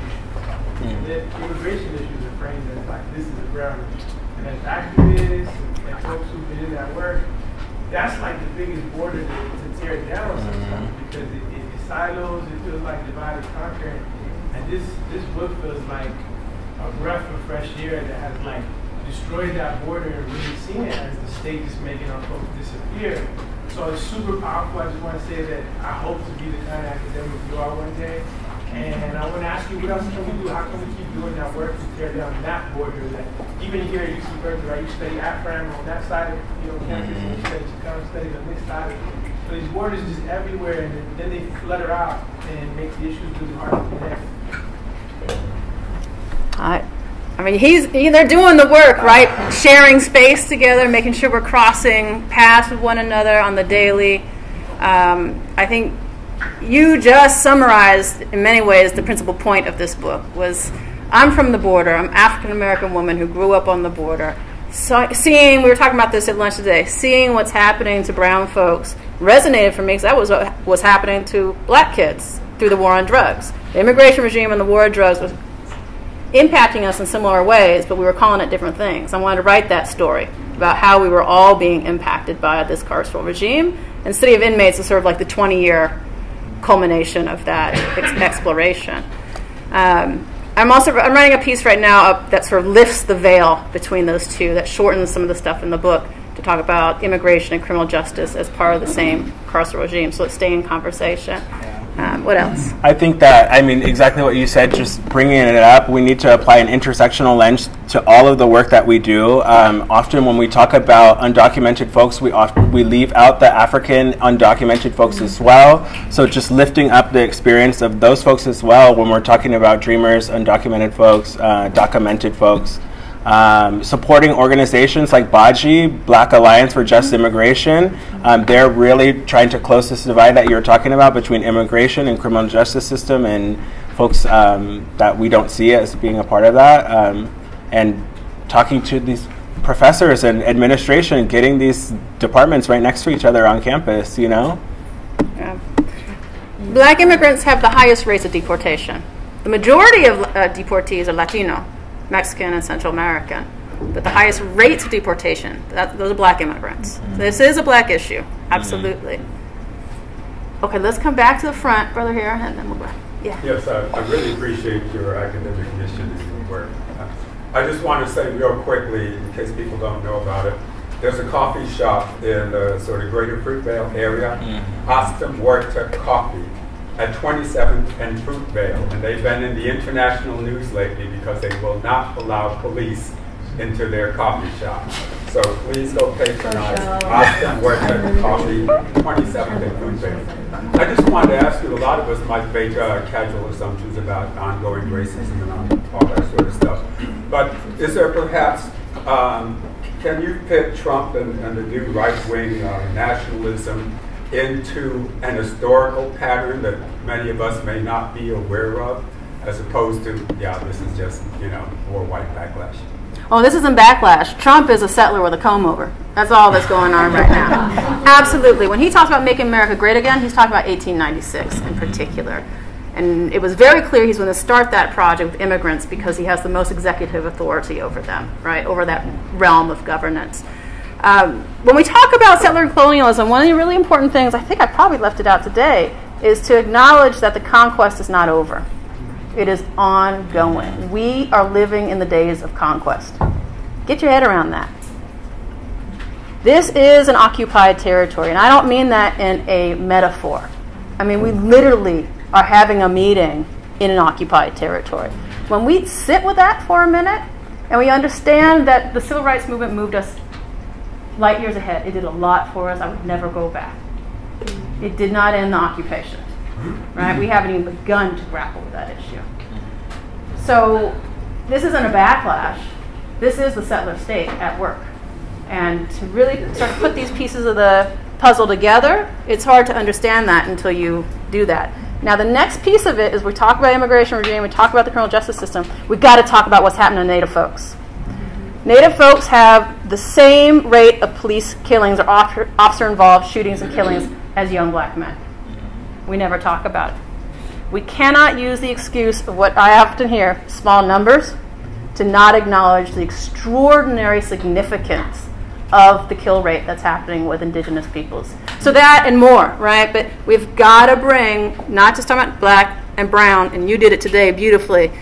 The immigration issues are framed as like, this is a brown issue. And as activists and folks who've been in that work, that's like the biggest border to tear down sometimes, because it silos, it feels like divide and conquer. And this book feels like a breath of fresh air that has like a destroyed that border and really seen it as the state just making our folks disappear. So it's super powerful. I just want to say that I hope to be the kind of academic you are one day. And I want to ask you, what else can we do? How can we keep doing that work to tear down that border? That even here at UC Berkeley, right, you study AFRAM on that side of campus, and you study Chicano studies on this side of it. So these borders are just everywhere, and then they flutter out and make the issues really hard to connect. I mean, they're doing the work, right? Sharing space together, making sure we're crossing paths with one another on the daily. I think you just summarized, in many ways, the principal point of this book was, I'm from the border. I'm an African-American woman who grew up on the border. So, we were talking about this at lunch today, seeing what's happening to brown folks resonated for me because that was what was happening to black kids through the war on drugs. The immigration regime and the war on drugs was impacting us in similar ways, but we were calling it different things. I wanted to write that story about how we were all being impacted by this carceral regime. And City of Inmates is sort of like the 20-year culmination of that exploration. I'm writing a piece right now that sort of lifts the veil between those two, that shortens some of the stuff in the book to talk about immigration and criminal justice as part of the same carceral regime. So let's stay in conversation. What else? I think that, exactly what you said, just bringing it up, we need to apply an intersectional lens to all of the work that we do. Often when we talk about undocumented folks, we leave out the African undocumented folks as well. So just lifting up the experience of those folks as well when we're talking about dreamers, undocumented folks, documented folks. Supporting organizations like BAJI, Black Alliance for Just Immigration. They're really trying to close this divide that you're talking about between immigration and criminal justice system and folks that we don't see as being a part of that. And talking to these professors and administration, getting these departments right next to each other on campus, Yeah. Black immigrants have the highest rates of deportation. The majority of deportees are Latino, Mexican, and Central American. But the highest rates of deportation, those are black immigrants. So this is a black issue, absolutely. Okay, let's come back to the front, brother here, and then we'll go. Yeah. Yes, I really appreciate your academic initiatives and work. I just want to say real quickly, in case people don't know about it, there's a coffee shop in the sort of greater Fruitvale area, Austin Water Coffee, at 27th and Fruitvale, and they've been in the international news lately because they will not allow police into their coffee shop. So please go patronize Austin Water Coffee, 27th and Fruitvale. I just wanted to ask you, a lot of us might make casual assumptions about ongoing racism and all that sort of stuff, but is there perhaps, can you fit Trump and the new right-wing nationalism into an historical pattern that many of us may not be aware of, as opposed to, this is just, more white backlash? Oh, this isn't backlash. Trump is a settler with a comb over. That's all that's going on right now. Absolutely. When he talks about making America great again, he's talking about 1896 in particular. And it was very clear he's going to start that project with immigrants because he has the most executive authority over them, right, over that realm of governance. When we talk about settler colonialism, one of the really important things, I think I probably left it out today, is to acknowledge that the conquest is not over. It is ongoing. We are living in the days of conquest. Get your head around that. This is an occupied territory, and I don't mean that in a metaphor. I mean, we literally are having a meeting in an occupied territory. When we sit with that for a minute, and we understand that the civil rights movement moved us light years ahead. It did a lot for us. I would never go back. It did not end the occupation, right? We haven't even begun to grapple with that issue. So this isn't a backlash. This is the settler state at work. And to really sort of put these pieces of the puzzle together, it's hard to understand that until you do that. Now, the next piece of it is we talk about immigration regime, we talk about the criminal justice system, we've got to talk about what's happening to Native folks. Native folks have the same rate of police killings or officer-involved shootings and killings as young black men. We never talk about it. We cannot use the excuse of what I often hear, small numbers, to not acknowledge the extraordinary significance of the kill rate that's happening with indigenous peoples. So that and more, right? But we've got to bring, not just talking about black and brown, and you did it today beautifully,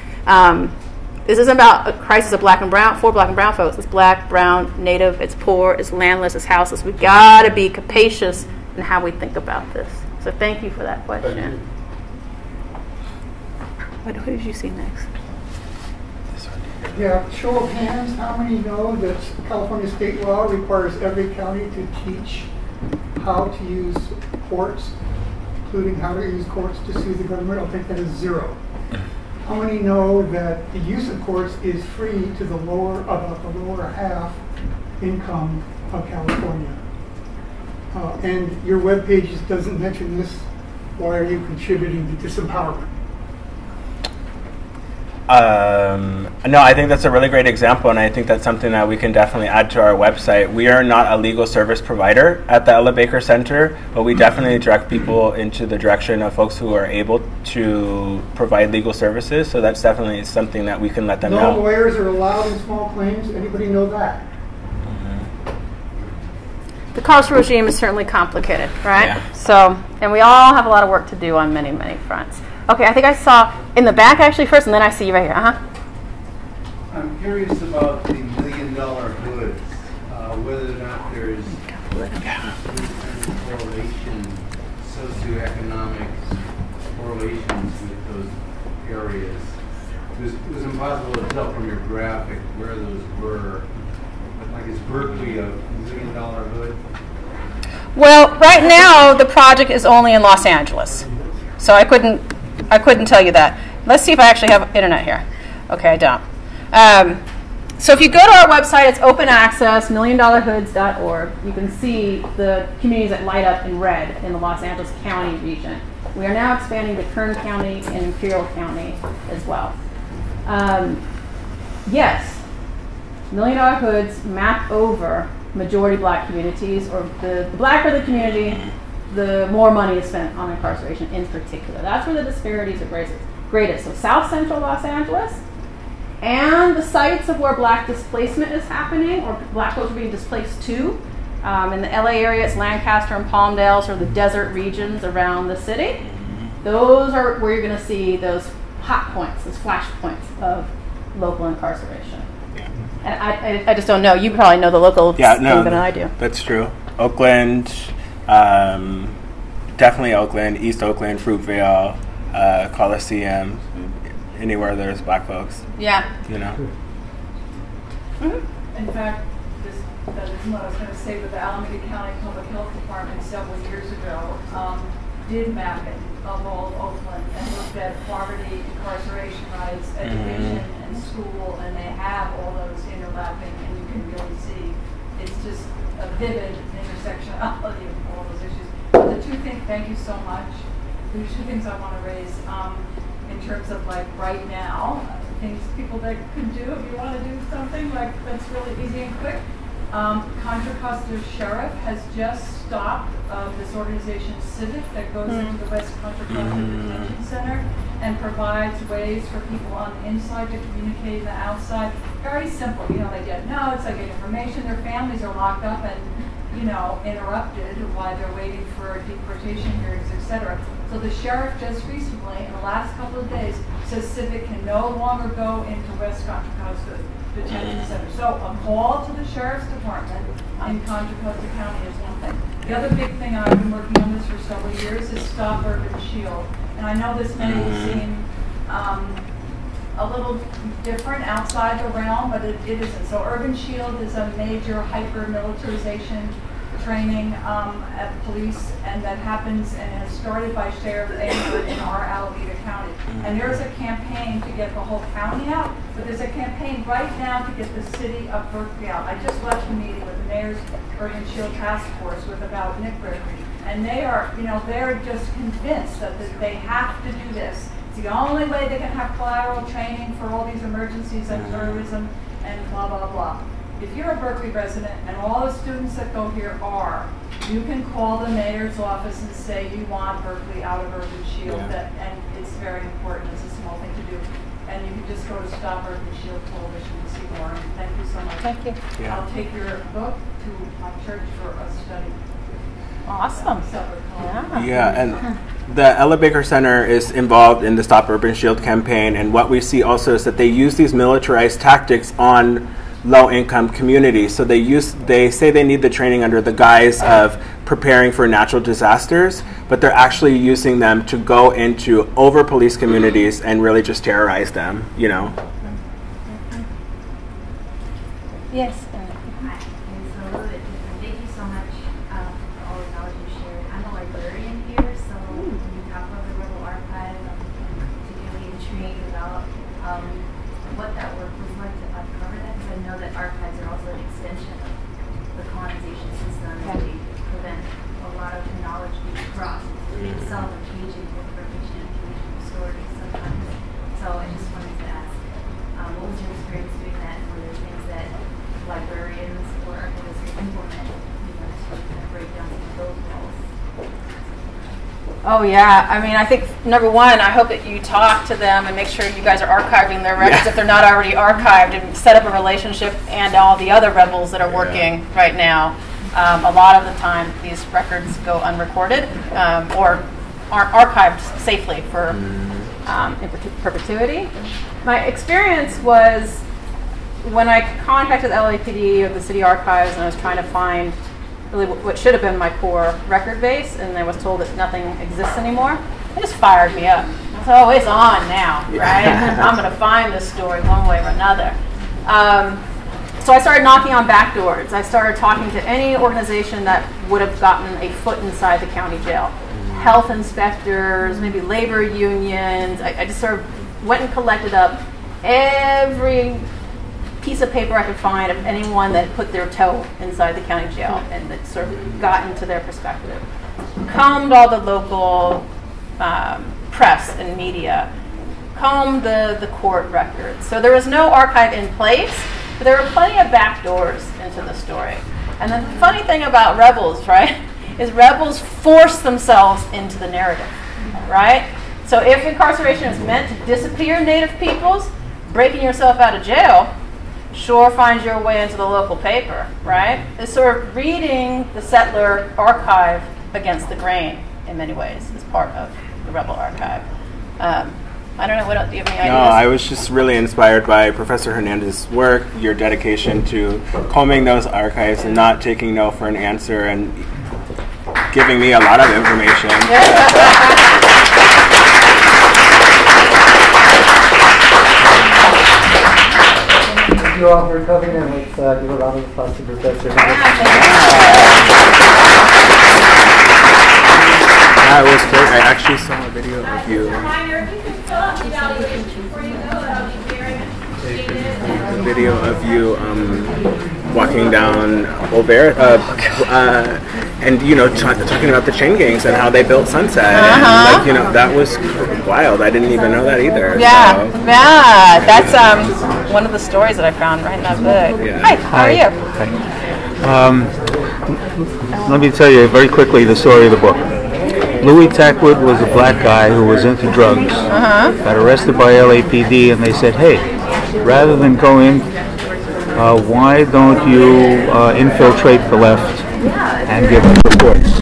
This isn't about a crisis of black and brown, for black and brown folks. It's black, brown, native, it's poor, it's landless, it's houseless. We've got to be capacious in how we think about this. So thank you for that question. Who did you see next? Yeah, show of hands, how many know that California state law requires every county to teach how to use courts, including how to use courts to sue the government? I'll think that is 0. How many know that the use of courts is free to the lower, about the lower half income of California? And your webpage doesn't mention this. Why are you contributing to disempowerment? No, I think that's a really great example, and I think that's something that we can definitely add to our website. We are not a legal service provider at the Ella Baker Center, but we definitely direct people into the direction of folks who are able to provide legal services, so that's definitely something that we can let them know. No lawyers are allowed in small claims. Anybody know that? The Carceral regime is certainly complicated, right? Yeah. So, and we all have a lot of work to do on many, many fronts. Okay, I think I saw in the back actually first, and then I see you right here. I'm curious about the $1 million hoods, whether or not there's correlation, socioeconomic correlations with those areas. It was impossible to tell from your graphic where those were. Like, is Berkeley a $1 million hood? Well, right now the project is only in Los Angeles, so I couldn't tell you that. Let's see if I actually have internet here. Okay, I don't. So if you go to our website, it's open access, milliondollarhoods.org. You can see the communities that light up in red in the Los Angeles County region. We are now expanding to Kern County and Imperial County as well. Yes, $1 Million Hoods map over majority black communities, or the blacker the community, the more money is spent on incarceration in particular. That's where the disparities are greatest. So South Central Los Angeles and the sites of where black displacement is happening, or black folks are being displaced to. In the LA area, it's Lancaster and Palmdale, or the desert regions around the city. Those are where you're going to see those hot points, those flash points of local incarceration. And I just don't know. You probably know the local thing better than I do. That's true. Oakland, definitely Oakland, East Oakland, Fruitvale, Coliseum, anywhere there's black folks. Yeah. You know. In fact, that isn't what I was going to say, but the Alameda County Public Health Department several years ago did mapping of all of Oakland and looked at poverty, incarceration rates, education, and school, and they have all those interlapping, and you can really see it's just a vivid intersectionality of all those issues. But the two things, thank you so much. There's two things I want to raise in terms of like right now, things people that can do if you want to do something like that's really easy and quick. Contra Costa Sheriff has just stopped this organization Civic that goes into the West Contra Costa Detention Center and provides ways for people on the inside to communicate in the outside. Very simple, you know, they get notes, they get information, their families are locked up and, you know, interrupted while they're waiting for deportation hearings, etc. So the sheriff just recently, in the last couple of days, says Civic can no longer go into West Contra Costa Detention Center. So a call to the Sheriff's Department in Contra Costa County is one thing. The other big thing, and I've been working on this for several years, is Stop Urban Shield. And I know this may seem a little different outside the realm, but it isn't. So Urban Shield is a major hyper-militarization training at police, and that happens and has started by Sheriff Anger in our Alameda County. And there's a campaign to get the whole county out, but there's a campaign right now to get the city of Berkeley out. I just left a meeting with the Mayor's Urban Shield Task Force with about Nick Berkeley, and they are, you know, they're just convinced that they have to do this. It's the only way they can have collateral training for all these emergencies and terrorism and blah, blah, blah. If you're a Berkeley resident, and all the students that go here are, you can call the mayor's office and say you want Berkeley out of Urban Shield, and it's very important. It's a small thing to do. And you can just go to Stop Urban Shield Coalition to see more. And thank you so much. Thank you. Yeah. I'll take your book to my church for a study. Awesome. Yeah, and the Ella Baker Center is involved in the Stop Urban Shield campaign, and what we see also is that they use these militarized tactics on low-income communities. So they say they need the training under the guise of preparing for natural disasters, but they're actually using them to go into over-police communities and really just terrorize them, you know? Yes. Hi. It's a little bit different. Thank you so much for all the knowledge you shared. I'm a librarian here, so when you talk about the Rebel Archive, I'm particularly intrigued about what that work was like to uncover that, because I know that archives are also an extension of the colonization system, and they prevent a lot of knowledge being crossed. It's itself a caging information and caging stories sometimes. So I just wanted to ask, what was your experience doing that? And were there things that librarians or archivists could implement, you know, to kind of break down some of those walls? Oh yeah, I mean, I think number one, I hope that you talk to them and make sure you guys are archiving their records if they're not already archived, and set up a relationship and all the other rebels that are working right now. A lot of the time, these records go unrecorded or aren't archived safely for in perpetuity. My experience was when I contacted the LAPD or the city archives, and I was trying to find really what should have been my core record base, and I was told that nothing exists anymore, they just fired me up. I was like, oh, it's on now, right? I'm going to find this story one way or another. So I started knocking on back doors. I started talking to any organization that would have gotten a foot inside the county jail. Health inspectors, maybe labor unions. I just sort of went and collected up every piece of paper I could find of anyone that put their toe inside the county jail and that sort of got into their perspective. Combed all the local press and media. Combed the court records. So there was no archive in place, but there were plenty of back doors into the story. And the funny thing about rebels, right, is rebels force themselves into the narrative, right? So if incarceration is meant to disappear Native peoples, breaking yourself out of jail sure finds your way into the local paper, right? It's sort of reading the settler archive against the grain in many ways as part of the rebel archive. I don't know, what else, do you have any ideas? No, I was just really inspired by Professor Hernandez's work, your dedication to combing those archives and not taking no for an answer, and giving me a lot of information. Thank you all for coming, and let's give a round of applause to Professor Hernandez. That was great. I actually saw a video of you. A video of you walking down Olvera, and you know, talking about the chain gangs and how they built Sunset. And, like, you know, that was wild. I didn't even know that either. Yeah, so. yeah. That's one of the stories that I found right in that book. Yeah. Hi, how are you? Hi. Let me tell you very quickly the story of the book. Louis Tackwood was a black guy who was into drugs, got arrested by LAPD, and they said, hey, rather than go in, why don't you infiltrate the left and give us reports?